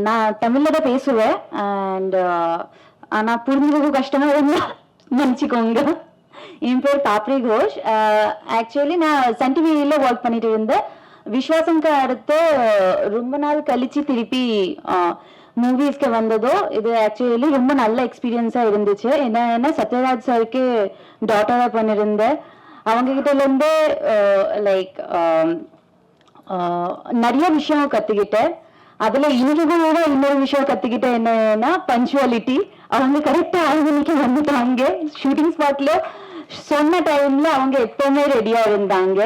நான் தமிழ்ல தான் பேசுவேன் அண்ட் ஆனால் புரிஞ்சுக்கவும் கஷ்டமாக இருந்தால் நினச்சிக்கோங்க. என் பேர் தாப்ரி கோஷ். ஆக்சுவலி நான் சன் டிவியில் ஒர்க் பண்ணிட்டு இருந்தேன். விஸ்வாசம்க்கு அடுத்து ரொம்ப நாள் கழிச்சு திருப்பி மூவிஸ்க்கு வந்ததோ இது ஆக்சுவலி ரொம்ப நல்ல எக்ஸ்பீரியன்ஸாக இருந்துச்சு. என்ன சத்யராஜ் சாருக்கு டாட்டராக பண்ணியிருந்தேன். அவங்ககிட்டலேருந்து லைக் நிறைய விஷயம் கற்றுக்கிட்டேன். அதுல இன்னைக்கு கூட இன்னொரு விஷயம் கத்துக்கிட்டேன். என்னன்னா பஞ்சுவாலிட்டி. அவங்க கரெக்டா 6 மணிக்கு வந்துட்டாங்க. ஷூட்டிங் ஸ்பாட்ல சொன்ன டைம்ல அவங்க எப்பவுமே ரெடியா இருந்தாங்க.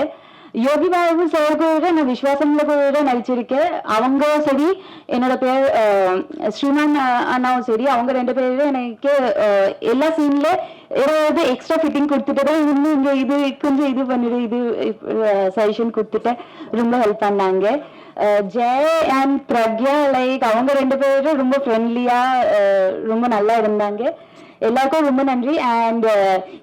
யோகி பாபு சார் கூட நான் விஸ்வாசம்ல கூட நடிச்சிருக்கேன். அவங்க சரி, என்னோட பேர் ஸ்ரீமான் அண்ணாவும் சரி, அவங்க 2 பேரும் எனக்கு எல்லா சீன்ல ஏதாவது எக்ஸ்ட்ரா ஃபிட்டிங் கொடுத்துட்டு தான் இன்னும் இங்க இது கொஞ்சம் இது பண்ணிடு இது சஜஷன் கொடுத்துட்டு ரொம்ப ஹெல்ப் பண்ணாங்க. ஜெய் அண்ட் பிரக்யா லைக் அவங்க 2 பேரும் ரொம்ப ஃப்ரெண்ட்லியா ரொம்ப நல்லா இருந்தாங்க. எல்லாருக்கும் ரொம்ப நன்றி. அண்ட்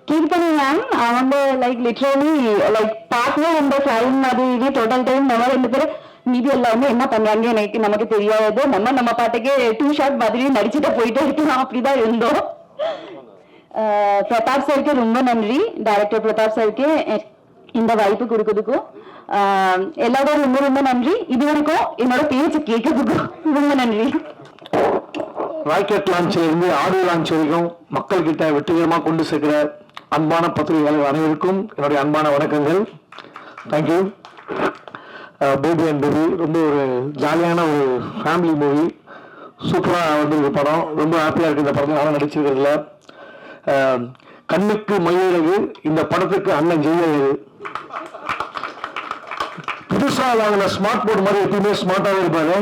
கீர்த்தனி மேம் அவங்க லைக் லிட்ரலி லைக் பார்க்கவே ரொம்ப டைம் மாதிரி டோட்டல் டைம் நம்ம 2 பேரும் மீதி எல்லாமே என்ன பண்றாங்க எனக்கு நமக்கு தெரியாது. நம்ம பாட்டுக்கு 2 ஷாட் மாதிரி நடிச்சுட்டு போயிட்டே இருக்கலாம். அப்படிதான் இருந்தோம். பிரதாப் சாருக்கு ரொம்ப நன்றி. டைரக்டர் பிரதாப் சாருக்கு இந்த வாய்ப்பு கொடுக்கறதுக்கும் எல்லாரும் ரொம்ப ரொம்ப நன்றி. இது வரைக்கும் என்னோட பேச்சு கேட்கறதுக்கும் ரொம்ப நன்றி. ராக்கெட் லான்ச்சில் இருந்து ஆடியோ லான்ச் வரைக்கும் மக்கள் கிட்ட வெற்றிகரமாக கொண்டு சேர்க்கிற அன்பான பத்திரிகையாளர் அனைவருக்கும் என்னுடைய அன்பான வணக்கங்கள். தேங்க்யூ. பேபி அண்ட் பேபி ரொம்ப ஒரு ஜாலியான ஒரு ஃபேமிலி மூவி. சூப்பராக வந்திருக்கு படம். ரொம்ப ஹாப்பியாக இருக்குது இந்த படத்தில் நானும் நடிச்சிருக்கிறதுல. கண்ணுக்கு மையழகு இந்த படத்துக்கு அண்ணன் ஜெயலலிதா. புதுசாக வாங்கின ஸ்மார்ட் போர்டு மாதிரி எப்பயுமே ஸ்மார்ட்டாகவே இருப்பாரு.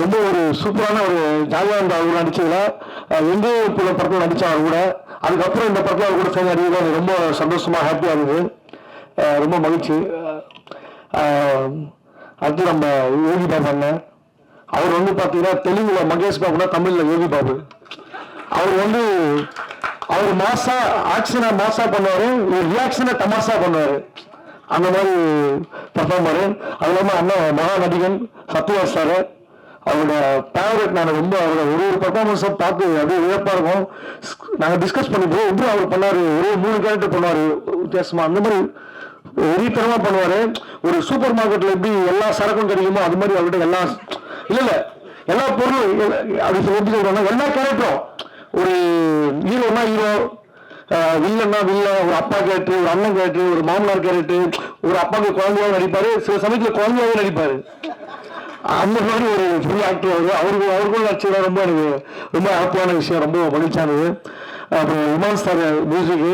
ரொம்ப ஒரு சூப்பரான ஒரு ஜாலியாக இருந்த அவர் நடிச்சதுல எங்கேயோ புள்ள படத்தில் நடித்தார் அவர் கூட. அதுக்கப்புறம் இந்த படத்தில் அவர் கூட சேர்ந்து நடிக்கிறது ரொம்ப சந்தோஷமாக ஹாப்பியாக இருந்தது. ரொம்ப மகிழ்ச்சி. அடுத்து நம்ம யோகி பாபு அண்ணன். அவர் வந்து பார்த்தீங்கன்னா தெலுங்குல மகேஷ் பாபுனா தமிழில் யோகி பாபு. அவர் மாசா ஆக்ஷனை மாசா பண்ணுவார், ஒரு ரியாக்ஷனை தமாசா பண்ணுவார். அந்த மாதிரி பர்ஃபார்மரு. அது இல்லாமல் அண்ணன் மகா நடிகன் சத்யராஜ் சார் அவரோட ஃபேவரட். நான் ரொம்ப அவரோட ஒரு பர்ஃபார்மன்ஸை பார்த்து அப்படியே வியப்பாக இருக்கும். நாங்கள் டிஸ்கஸ் பண்ணிப்போம். எப்படி அவர் பண்ணார், ஒரு 3 கேரக்டர் பண்ணுவார் வித்தியாசமாக. அந்த மாதிரி வெறித்தனமாக பண்ணுவார். ஒரு சூப்பர் மார்க்கெட்டில் எப்படி எல்லா சரக்கும் கிடைக்குமோ அது மாதிரி அவர்கிட்ட எல்லா பொருளும் அப்படி எப்படி சொல்கிறாங்க, எல்லா கேரக்டரும். ஒரு ஹீரோனா ஹீரோ, வில்லன்னா வில்லன், ஒரு அப்பா கேரக்டர், ஒரு அண்ணன் கேரக்டர், ஒரு மாமனார் கேரக்டர், ஒரு அப்பாவுக்கு குழந்தையாக நடிப்பார், சில சமயத்தில் குழந்தையாகவே நடிப்பார். அந்த மாதிரி ஒரு ஃபுல் ஆக்டர் அவருக்கும் நடிச்சது ரொம்ப எனக்கு ரொம்ப ஹாப்பியான விஷயம், ரொம்ப மகிழ்ச்சியானது. அப்புறம் உமான் சார் மியூசிக்கு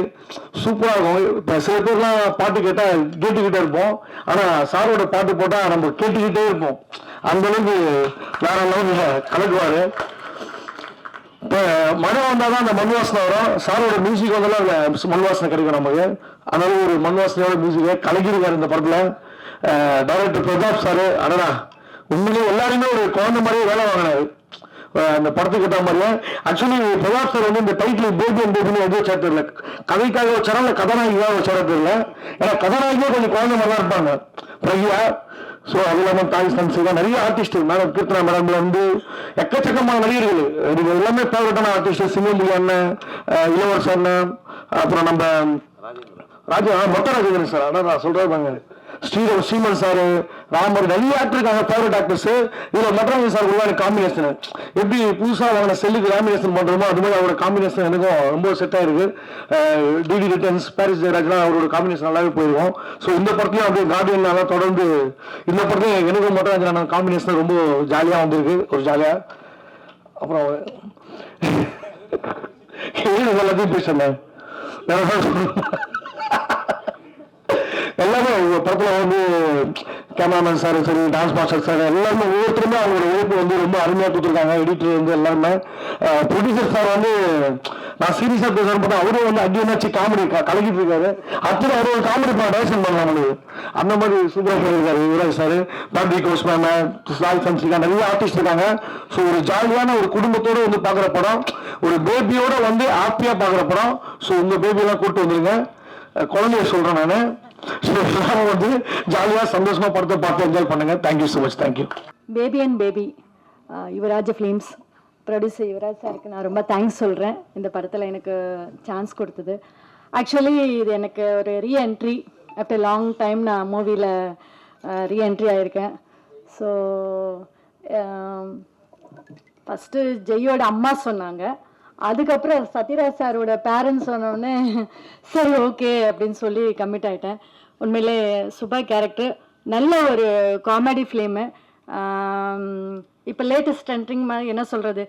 சூப்பராக இருக்கும். இப்போ சில பேர்லாம் பாட்டு கேட்டால் கேட்டுக்கிட்டே இருப்போம், ஆனால் சாரோட பாட்டு போட்டால் நம்ம கேட்டுக்கிட்டே இருப்போம். அந்தளவுக்கு வேற லெவலில் கலக்குவார். இப்போ மழை வந்தால் தான் அந்த மண் வாசனை வரும். சாரோட மியூசிக் வந்தாலும் அதில் மண் வாசனை கிடைக்கும் நமக்கு. அதனால ஒரு மண் வாசனையோட மியூசிக்கை கலக்கிருக்காரு இந்த படத்தில். டைரக்டர் பிரதாப் சார் அடடா உண்மையிலேயே எல்லாருமே ஒரு குழந்தை மாதிரியே வேலை வாங்கினாரு அந்த படத்துக்கு ஏற்ற மாதிரியே. ஆக்சுவலி பிரதாப் சார் வந்து இந்த டைட்டில் பேபி அண்ட் பேபின்னு எதுவும் வச்சா தெரியல, கதைக்காக வச்சாரா இல்லை கதாநாயகியாக வச்சாரா தெரியல. ஏன்னா கதாநாயகியே கொஞ்சம் குழந்தை மாதிரி தான் இருப்பாங்க பிரகியா. ஸோ அது இல்லாமல் தாய் சன்சிகா நிறைய ஆர்டிஸ்ட் மேடம், கீர்த்தனா மேடம்ல வந்து எக்கச்சக்கமான நடிகர்கள் எல்லாமே ஃபேவரட்டான ஆர்டிஸ்ட். சிங்கம்புலி அண்ணன், இளவரசர் அண்ணன், அப்புறம் நம்ம ராஜா மொத்த ராஜேந்திரன் சார், அதான் நான் சொல்றேன் ஸ்ரீமன் சார், ராமர், நிறைய ஆக்டர் இருக்காங்க ஃபேவரட் ஆக்டர்ஸ். இதில் மட்ராஜன் சார் கூட எனக்கு காம்பினேஷன் எப்படி புதுசாக வாங்கின செல்லுக்கு லேமினேஷன் பண்ணுறோமோ அது மாதிரி அவரோட காம்பினேஷன் எனக்கும் ரொம்ப செட் ஆயிருக்கு. டிடி ரிட்டர்ன்ஸ், பாரிஸ் ஜெயராஜ்லாம் அவரோட காம்பினேஷன் நல்லாவே போயிருக்கும். ஸோ இந்த படத்துலையும் அப்படியே கார்டியனால தொடர்ந்து இந்த படத்தையும் எனக்கும் மட்ராஜன் காம்பினேஷன் ரொம்ப ஜாலியாக வந்திருக்கு, ஒரு ஜாலியாக. அப்புறம் எல்லாத்தையும் பேசுறேன். எல்லாமே படத்தில் வந்து கேமராமேன் சார் சரி, டான்ஸ் மாஸ்டர் சார் எல்லாருமே ஒவ்வொருத்தருமே அவங்களோட உழைப்பு வந்து ரொம்ப அருமையாக கொடுத்துருக்காங்க. எடிட்டர் வந்து எல்லாருமே. ப்ரொடியூசர் சார் வந்து நான் சீரியஸாக பேசுகிறேன் பார்த்தா அவரும் வந்து அடியனாச்சு காமெடி கலக்கிட்டு இருக்காரு. அடுத்தது அவர் ஒரு காமெடி டைரக்ஷன் பண்ணலாம் அவங்களுக்கு. அந்த மாதிரி சூப்பராக பண்ணியிருக்காரு யுவராஜ் சார். பாபி கோஷ் மேம், சாய் சன்சிகா, நிறைய ஆர்டிஸ்ட் இருக்காங்க. ஸோ ஒரு ஜாலியான ஒரு குடும்பத்தோடு வந்து பார்க்குற படம், ஒரு பேபியோட வந்து ஹாப்பியாக பார்க்குற படம். ஸோ உங்கள் பேபியெல்லாம் கூப்பிட்டு வந்துருங்க. குழந்தைய சொல்கிறேன் நான். வந்து ஜாலியாக சந்தோஷமா படத்தை பார்த்து என்ஜாய் பண்ணுங்க. Thank you so much. Thank you. Baby and baby Yuvaraj films producer Yuvaraj சாருக்கு நான் ரொம்ப தேங்க்ஸ் சொல்கிறேன் இந்த படத்தில் எனக்கு சான்ஸ் கொடுத்தது. ஆக்சுவலி இது எனக்கு ஒரு ரீஎன்ட்ரி ஆஃப்டர் லாங் டைம் நான் மூவியில் ரீஎன்ட்ரி ஆகியிருக்கேன். ஸோ ஃபஸ்ட்டு ஜெய்யோட அம்மா சொன்னாங்க, அதுக்கப்புறம் சத்யராஜ் சாரோட பேரண்ட்ஸ் சொன்னோடனே சரி ஓகே அப்படின்னு சொல்லி கமிட் ஆகிட்டேன். உண்மையிலே சூப்பர் கேரக்டர், நல்ல ஒரு காமெடி ஃபிலிமு. இப்போ லேட்டஸ்ட் ட்ரெண்டிங் மாதிரி என்ன சொல்கிறது,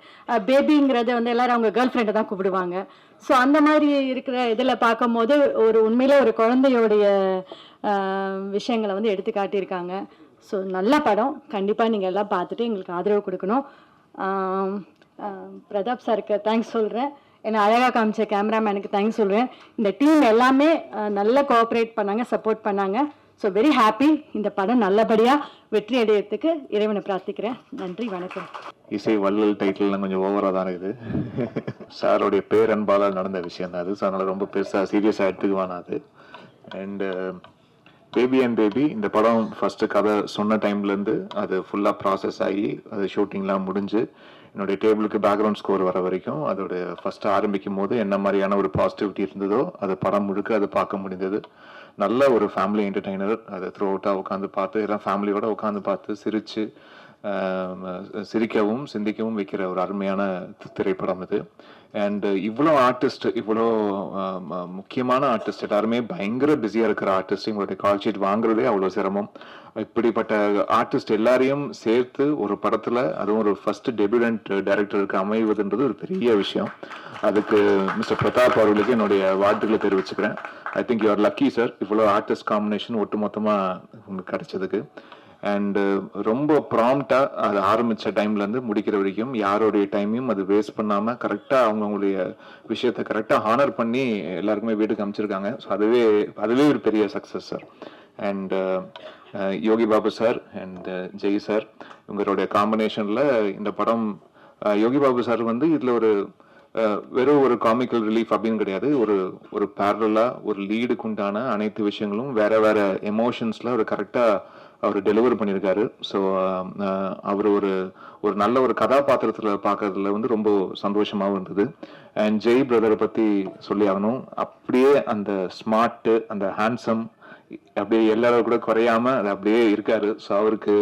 பேபிங்கிறத வந்து எல்லோரும் அவங்க கேர்ள் ஃப்ரெண்டை தான் கூப்பிடுவாங்க. ஸோ அந்த மாதிரி இருக்கிற இதில் பார்க்கும்போது ஒரு உண்மையிலே ஒரு குழந்தையோடைய விஷயங்களை வந்து எடுத்து காட்டியிருக்காங்க. ஸோ நல்ல படம், கண்டிப்பாக நீங்கள் எல்லாம் பார்த்துட்டு எங்களுக்கு ஆதரவு கொடுக்கணும். பிரதாப் சாருக்கு தேங்க்ஸ் சொல்கிறேன், என்னை அழகாக காமிச்ச கேமராமேனுக்கு தேங்க்ஸ் சொல்கிறேன். இந்த டீம் எல்லாமே நல்லா கோஆப்ரேட் பண்ணாங்க, சப்போர்ட் பண்ணாங்க. So very happy. இந்த படம் நல்லபடியாக வெற்றி அடையிறதுக்கு இறைவனை பிரார்த்திக்கிறேன். நன்றி, வணக்கம். இசை வள்ளல் டைட்டில்லாம் கொஞ்சம் ஓவராக தான் இருக்குது. சாரோடைய பேரன்பால் நடந்த விஷயம் தான் அது. ஸோ அதனால் ரொம்ப பெருசாக சீரியஸாக எடுத்துக்குவான் அது. அண்டு பேபி அண்ட் பேபி இந்த படம் ஃபஸ்ட்டு கதை சொன்ன டைம்லேருந்து அது ஃபுல்லாக ப்ராசஸ் ஆகி அது ஷூட்டிங்லாம் முடிஞ்சு என்னுடைய டேபிளுக்கு பேக்ரவுண்ட் ஸ்கோர் வர வரைக்கும் அதோட ஃபஸ்ட்டு ஆரம்பிக்கும் போது என்ன மாதிரியான ஒரு பாசிட்டிவிட்டி இருந்ததோ அது படம் முழுக்க அதை பார்க்க முடிந்தது. நல்ல ஒரு ஃபேமிலி என்டர்டெய்னர், அதை த்ரூ அவுட்டாக உட்காந்து பார்த்து எல்லாம் ஃபேமிலியோட உட்காந்து பார்த்து சிரித்து சிரிக்கவும் சிந்திக்கவும் வைக்கிற ஒரு அருமையான திரைப்படம் இது. அண்ட் இவ்வளோ ஆர்டிஸ்ட், இவ்வளோ முக்கியமான ஆர்டிஸ்ட் எல்லாருமே பயங்கர பிஸியாக இருக்கிற ஆர்டிஸ்ட், இவங்களுடைய கால் ஷீட் வாங்குறதே அவ்வளோ சிரமம். இப்படிப்பட்ட ஆர்டிஸ்ட் எல்லாரையும் சேர்த்து ஒரு படத்தில், அதுவும் ஒரு ஃபர்ஸ்ட் டெபியூடன்ட் டைரக்டருக்கு அமைவதுன்றது ஒரு பெரிய விஷயம். அதுக்கு மிஸ்டர் பிரதாப் அவர்களுக்கு என்னுடைய வாழ்த்துக்களை தெரிவிச்சுக்கிறேன். I think you are lucky sir, இவ்வளோ ஆர்டிஸ்ட் காம்பினேஷன் ஒட்டு மொத்தமாக உங்களுக்கு கிடைச்சதுக்கு. அண்டு ரொம்ப ப்ராம்ப்டாக அது ஆரம்பித்த டைம்லேருந்து முடிக்கிற வரைக்கும் யாரோடைய டைமையும் அது வேஸ்ட் பண்ணாமல் கரெக்டாக அவங்களுடைய விஷயத்தை கரெக்டாக ஹானர் பண்ணி எல்லாருக்குமே வீட்டுக்கு அமைச்சிருக்காங்க. ஸோ அதுவே ஒரு பெரிய success sir. And Yogi Babu sir and Jai sir இவங்களுடைய காம்பினேஷனில் இந்த படம், யோகி பாபு சார் வந்து இதில் ஒரு வெறும் ஒரு காமிக்கல் ரிலீஃப் அப்படின்னு கிடையாது, ஒரு பேரலாக ஒரு லீடுக்கு உண்டான அனைத்து விஷயங்களும் வேற வேற எமோஷன்ஸில் அவர் கரெக்டாக அவர் டெலிவர் பண்ணியிருக்காரு. ஸோ அவர் ஒரு நல்ல ஒரு கதாபாத்திரத்தில் பார்க்கறதுல வந்து ரொம்ப சந்தோஷமாகவும் இருந்தது. அண்ட் ஜெய் பிரதரை பற்றி சொல்லி ஆகணும், அப்படியே அந்த ஸ்மார்ட்டு அந்த ஹேண்ட்ஸம் அப்படியே எல்லாரும் கூட குறையாம அது அப்படியே இருக்காரு. ஸோ அவருக்கு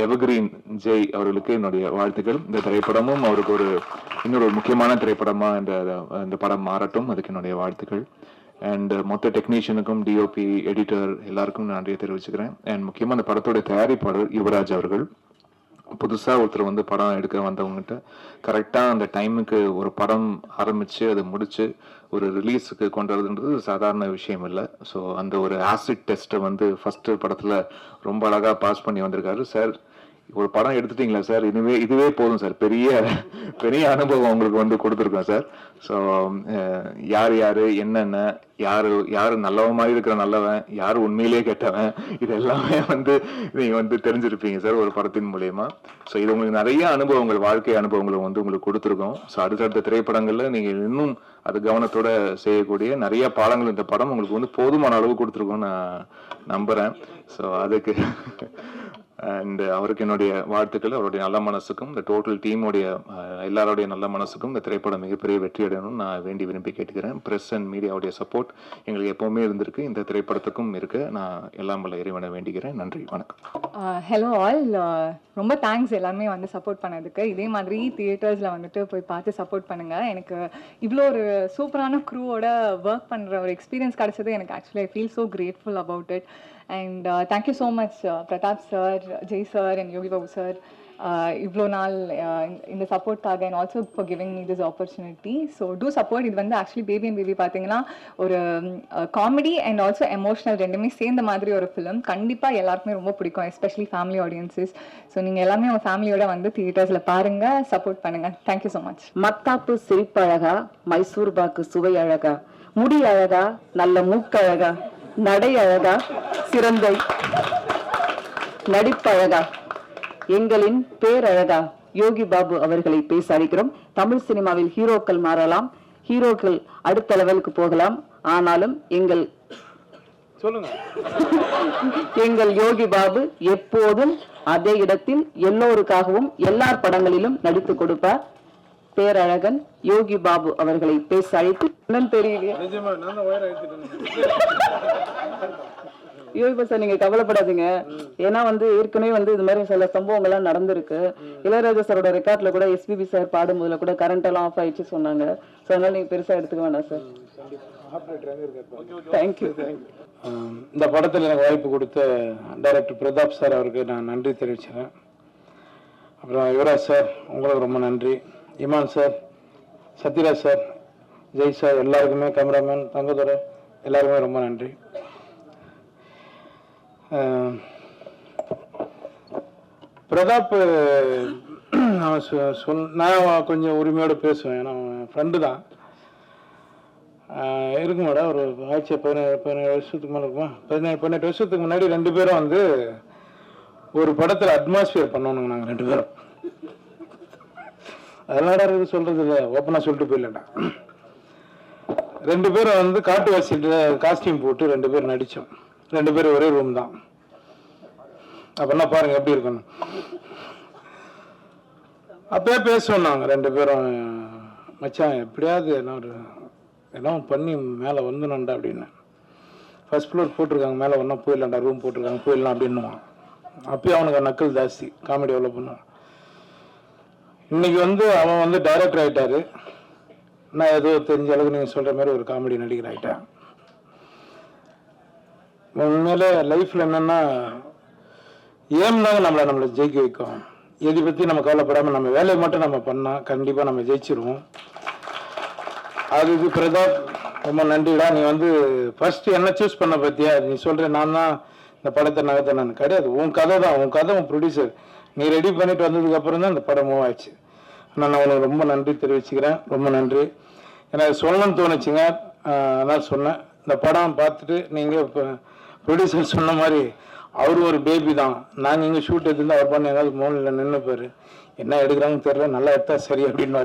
எவர்கிரீன் ஜெய் அவர்களுக்கு என்னுடைய வாழ்த்துக்கள். இந்த திரைப்படமும் அவருக்கு இன்னொரு முக்கியமான திரைப்படமா இந்த படம் மாறட்டும், அதுக்கு என்னுடைய வாழ்த்துக்கள். அண்ட் மொத்த டெக்னீஷியனுக்கும் டிஓபி எடிட்டர் எல்லாருக்கும் நான் நன்றியை தெரிவிச்சுக்கிறேன். அண்ட் முக்கியமாக அந்த படத்தோட தயாரிப்பாளர் யுவராஜ் அவர்கள், புதுசாக ஒருத்தர் வந்து படம் எடுக்க வந்தவங்ககிட்ட கரெக்டாக அந்த டைமுக்கு ஒரு படம் ஆரம்பித்து அதை முடித்து ஒரு ரிலீஸுக்கு கொண்டு வரதுன்றது சாதாரண விஷயம் இல்லை. ஸோ அந்த ஒரு ஆசிட் டெஸ்ட்டை வந்து ஃபஸ்ட்டு படத்தில் ரொம்ப அழகாக பாஸ் பண்ணி வந்திருக்காரு சார். ஒரு படம் எடுத்துட்டீங்களா சார், இதுவே போதும் சார், பெரிய அனுபவம் உங்களுக்கு வந்து கொடுத்துருக்கோம் சார். ஸோ யார் என்னென்ன யாரு நல்லவன் மாதிரி இருக்கிற நல்லவன், யாரு உண்மையிலேயே கெட்டவன், இது எல்லாமே வந்து நீங்க வந்து தெரிஞ்சிருப்பீங்க சார் ஒரு படத்தின் மூலியமா. ஸோ இது உங்களுக்கு நிறைய அனுபவங்கள், வாழ்க்கை அனுபவங்களும் வந்து உங்களுக்கு கொடுத்துருக்கோம். ஸோ அடுத்தடுத்த திரைப்படங்கள்ல நீங்க இன்னும் அது கவனத்தோட செய்யக்கூடிய நிறைய பாடங்கள் இந்த படம் உங்களுக்கு வந்து போதுமான அளவு கொடுத்துருக்கோம் நான் நம்புறேன். ஸோ அதுக்கு அண்ட் அவருக்கு என்னுடைய வாழ்த்துக்கள். அவருடைய நல்ல மனசுக்கும் இந்த டோட்டல் டீமுடைய எல்லாருடைய நல்ல மனசுக்கும் இந்த திரைப்படம் மிகப்பெரிய வெற்றி அடையணும்னு நான் விரும்பி கேட்டுக்கிறேன். பிரஸ் அண்ட் மீடியாவுடைய சப்போர்ட் எங்களுக்கு எப்பவுமே இருந்திருக்கு, இந்த திரைப்படத்துக்கும் இருக்கு. நான் எல்லாம் வல்ல இறைவனை வேண்டிக்கிறேன். நன்றி, வணக்கம். ஹலோ ஆல், ரொம்ப தேங்க்ஸ் எல்லாருமே வந்து சப்போர்ட் பண்ணதுக்கு. இதே மாதிரி தியேட்டர்ஸில் வந்துட்டு போய் பார்த்து சப்போர்ட் பண்ணுங்க. எனக்கு இவ்வளோ ஒரு சூப்பரான க்ரூவோட ஒர்க் பண்ணுற ஒரு எக்ஸ்பீரியன்ஸ் கிடைச்சது எனக்கு actually I feel so grateful about it. And thank you so much Pratap sir, Jay sir and Yogi Babu sir, இவ்வளோ நாள் இந்த சப்போர்ட்காக and also for giving me this opportunity. So do support. இது வந்து actually baby and baby பார்த்தீங்கன்னா ஒரு comedy and also emotional ரெண்டுமே சேர்ந்த மாதிரி ஒரு ஃபிலிம். கண்டிப்பாக எல்லாருக்குமே ரொம்ப பிடிக்கும், எஸ்பெஷலி ஃபேமிலி ஆடியன்ஸஸ். ஸோ நீங்கள் எல்லாமே உங்கள் ஃபேமிலியோட வந்து தியேட்டர்ஸில் பாருங்கள், சப்போர்ட் பண்ணுங்கள். Thank you so much. மத்தாப்பு சிரிப்பழகா, மைசூர் பாக்கு சுவை அழகா, முடி அழகா, நல்ல மூக்கழகா, நடை அழகா, சிறந்த நடிப்பழகா, எங்களின் பேரழகா யோகி பாபு அவர்களை பேச அழைக்கிறோம். தமிழ் சினிமாவில் ஹீரோக்கள் மாறலாம், ஹீரோக்கள் அடுத்த லெவலுக்கு போகலாம், ஆனாலும் எங்கள் சொல்லுங்க. எங்கள் யோகி பாபு எப்போதும் அதே இடத்தில் எல்லோருக்காகவும் எல்லார் படங்களிலும் நடித்து கொடுப்பார். பேரழகன் யோகி பாபு அவர்களை பேச அழைத்து என்னன்னு தெரியலையே. நிஜமா நான் தான் வயர் எடுத்துட்டேன். யோகி பாபு சார், நீங்க கவலைப்படாதீங்க. ஏன்னா ஏற்கனவே இது மாதிரி சில சம்பவங்கள்லாம் நடந்திருக்கு. இளையராஜா சாரோட ரெக்கார்ட்ல கூட எஸ்பிபி சார் பாடும்போதுல கூட கரண்ட் எல்லாம் ஆஃப் ஆயிடுச்சு சொன்னாங்க. ஸோ அதனால நீங்க பெருசா எடுத்துக்க வேண்டாம் சார். தேங்க்யூ. இந்த படத்தில் எனக்கு வாய்ப்பு கொடுத்த டைரக்டர் பிரதாப் சார் அவருக்கு நான் நன்றி தெரிவிச்சுக்கிறேன். அப்புறம் யுவராஜ் சார் உங்களுக்கு ரொம்ப நன்றி. Imman sir, Sathyaraj sir, Jai sir, எல்லாருக்குமே, கேமராமேன் தங்கதுரை எல்லாருமே ரொம்ப நன்றி. பிரதாப் நான் கொஞ்சம் உரிமையோடு பேசுவேன். ஏன்னா ஃப்ரெண்டு தான் இருக்கு மேடம். ஒரு ஆட்சி 17 வருஷத்துக்கு மேலே இருக்குமா, 18 வருஷத்துக்கு முன்னாடி 2 பேரும் ஒரு படத்தில் அட்மாஸ்பியர் பண்ணணுங்க. நாங்கள் 2 பேரும் அதெல்லாம் சொல்றது இல்லை, ஓப்பனாக சொல்லிட்டு போயிடலடா. 2 பேரும் காட்டுவாசிட்டு காஸ்டியூம் போட்டு 2 பேர் நடித்தோம். 2 பேரும் ஒரே ரூம் தான். அப்படின்னா பாருங்க எப்படி இருக்கணும். அப்பயே பேசுவோம் நாங்கள் 2 பேரும், மச்சான் எப்படியாவது எல்லாம் பண்ணி மேலே வந்துடணும்டா அப்படின்னு. ஃபர்ஸ்ட் ஃப்ளோர் போட்டிருக்காங்க, மேலே ஒன்றா போயிடலாம்டா, ரூம் போட்டிருக்காங்க, போயிடலாம் அப்படின்னுவான். அப்பயும் அவனுக்கு நக்கல் ஜாஸ்தி, காமெடி எவ்வளோ பண்ணுவான். இன்னைக்கு அவன் டைரக்டர் ஆகிட்டாரு. நான் ஏதோ தெரிஞ்ச அளவுக்கு நீங்கள் சொல்கிற மாதிரி ஒரு காமெடி நடிகர் ஆகிட்டேன். உண்மையிலே லைஃப்பில் என்னென்னா ஏம் தாங்க நம்மளை ஜெயிக்க வைக்கும். எதை பற்றி நம்ம கவலைப்படாமல் நம்ம வேலையை மட்டும் நம்ம பண்ணால் கண்டிப்பாக நம்ம ஜெயிச்சிருவோம். அதுக்கு பிரதாப் ரொம்ப நன்றிடா. நீ ஃபர்ஸ்ட் என்ன சூஸ் பண்ண பற்றியா? நீ சொல்கிற நான் தான் இந்த படத்தை நகர்த்த. நான் கிடையாது, உன் கதை தான், உன் கதை, உன் ப்ரொடியூசர். நீ ரெடி பண்ணிட்டு வந்ததுக்கு அப்புறம் தான் இந்த படம் மூவ் ஆச்சு. நான் உனக்கு ரொம்ப நன்றி தெரிவிச்சுக்கிறேன். ரொம்ப நன்றி. எனக்கு சொல்லணும்னு தோணுச்சுங்க, அதான் சொன்னேன். இந்த படம் பார்த்துட்டு நீங்கள் இப்போ ப்ரொடியூசர் சொன்ன மாதிரி அவர் ஒரு பேபி தான். நாங்கள் இங்கே ஷூட் எடுத்துருந்து அவர் பண்ண ஏதாவது மோனில் நின்றுப்பார். என்ன எடுக்கிறாங்கன்னு தெரியல, நல்லா எடுத்தா சரி அப்படின்னு.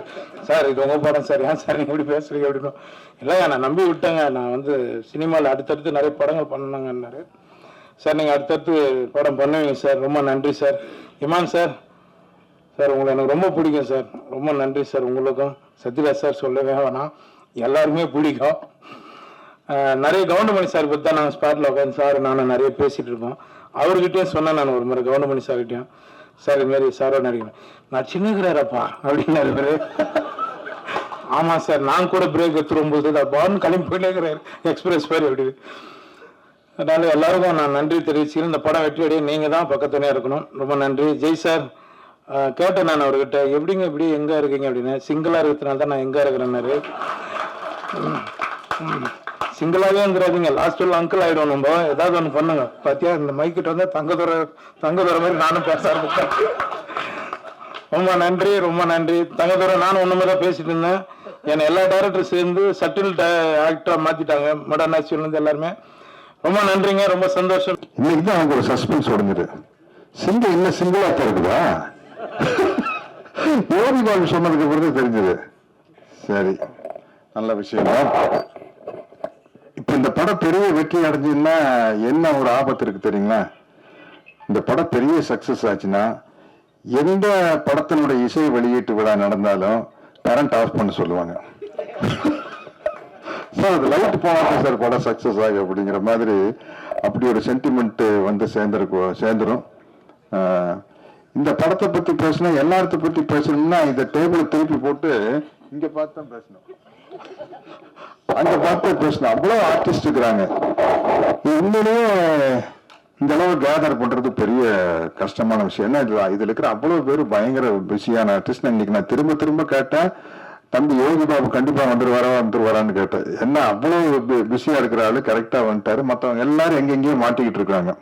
சார் இது உங்கள் படம் சார், ஏன் சார் நீங்கள் இப்படி பேசுறீங்க அப்படின்னு. இல்லைங்க நான் நம்பி விட்டேங்க. நான் சினிமாவில் அடுத்தடுத்து நிறைய படங்கள் பண்ணாங்கன்னாரு. சார் நீங்கள் அடுத்தடுத்து படம் பண்ணுவீங்க சார், ரொம்ப நன்றி சார். இமான் சார், சார் உங்களை எனக்கு ரொம்ப பிடிக்கும் சார், ரொம்ப நன்றி சார். உங்களுக்கும் சத்யராஜ் சார் சொல்லவே வேணாம், எல்லாருமே பிடிக்கும். நிறைய கவுண்டமணி சார் பற்றி தான் நாங்கள் ஸ்பாட்டில் உட்காந்து சார் நானும் நிறைய பேசிகிட்டு இருக்கோம். அவர்கிட்டயும் சொன்னேன் நான் ஒரு முறை கவுண்டமணி சார்கிட்டையும், சார் இதுமாரி சாரோட நடிக்கிறேன். நான் சின்னகிறாரப்பா அப்படின்னாரு. ஆமாம் சார், நான் கூட பிரேக் எடுத்துரும்போது பான்னு கிளம்பி போயிட்டே எக்ஸ்பிரஸ் பேர் எப்படி. அதனால எல்லாருக்கும் நான் நன்றி தெரிவிச்சுக்கிறேன். இந்த படம் வெற்றி அடைய நீங்கள் தான் பக்கத்துணையாக இருக்கணும். ரொம்ப நன்றி. ஜெய் சார் கேட்டேன் நான் அவர்கிட்ட, எப்படிங்க இப்படி எங்கே இருக்கீங்க அப்படின்னு. சிங்கிளாக இருக்கிறதுனால தான் நான் எங்கே இருக்கிறேன்னாரு. சிங்கிளாகவே வந்துடாதீங்க, லாஸ்ட் உள்ள அங்கிள் ஆகிடும். நம்ம ஏதாவது ஒன்று பண்ணுங்க. பார்த்தியா இந்த மைக்கிட்ட தங்கதுரை மாதிரி நானும் பேச ஆரம்பிச்சேன். ரொம்ப நன்றி, ரொம்ப நன்றி. தங்கதுரை நானும் ஒன்று மாதிரி தான் பேசிட்டு இருந்தேன். என்னை எல்லா டேரக்டரும் சேர்ந்து சட்டில் ஆக்டராக மாற்றிட்டாங்க, மடன் ஆக்சுவல் எல்லாருமே. ரொம்ப நன்றிங்க, ரொம்ப சந்தோஷம். இன்னைக்கு தான் அவங்க ஒரு சஸ்பென்ஸ் உடஞ்சிரு. சிங்கிள் இல்லை சிங்கிளா இருக்குதா யோகி பாபு சொன்னதுக்கு அப்புறம் தெரிஞ்சது. சரி, நல்ல விஷயம். இப்ப இந்த படம் பெரிய வெற்றி அடைஞ்சுன்னா என்ன ஒரு ஆபத்து இருக்கு தெரியுங்களா? இந்த படம் பெரிய சக்சஸ் ஆச்சுன்னா எந்த படத்தினுடைய இசை வெளியீட்டு விழா நடந்தாலும் கரண்ட் ஆஃப் பண்ண சொல்லுவாங்க. சார் அது லைட் போனாங்க சார் படம் சக்சஸ் ஆகும் அப்படிங்கிற மாதிரி அப்படி ஒரு சென்டிமெண்ட் சேர்ந்துரும். இந்த படத்தை பத்தி பேசணும், எல்லாத்த பத்தி பேசணும்னா இந்த டேபிளை திருப்பி போட்டு இங்க பார்த்து தான் பேசணும், அங்க பார்த்து பேசணும். அவ்வளவு ஆர்டிஸ்ட் இருக்கிறாங்க. உண்மையிலேயே இந்த அளவு கேதர் பண்றது பெரிய கஷ்டமான விஷயம். என்ன இதுல இருக்கிற அவ்வளவு பேர் பயங்கர பிஸியான ஆர்டிஸ்ட். இன்னைக்கு நான் திரும்ப திரும்ப கேட்டேன், தம்பி யோகி பாபு கண்டிப்பா வந்துருவாரான்னு கேட்டேன். என்ன அவ்வளவு பிஸியா இருக்கிற ஆளு கரெக்டா வந்துட்டாரு. மற்றவங்க எல்லாரும் எங்கெங்கேயோ மாட்டிக்கிட்டு இருக்காங்க.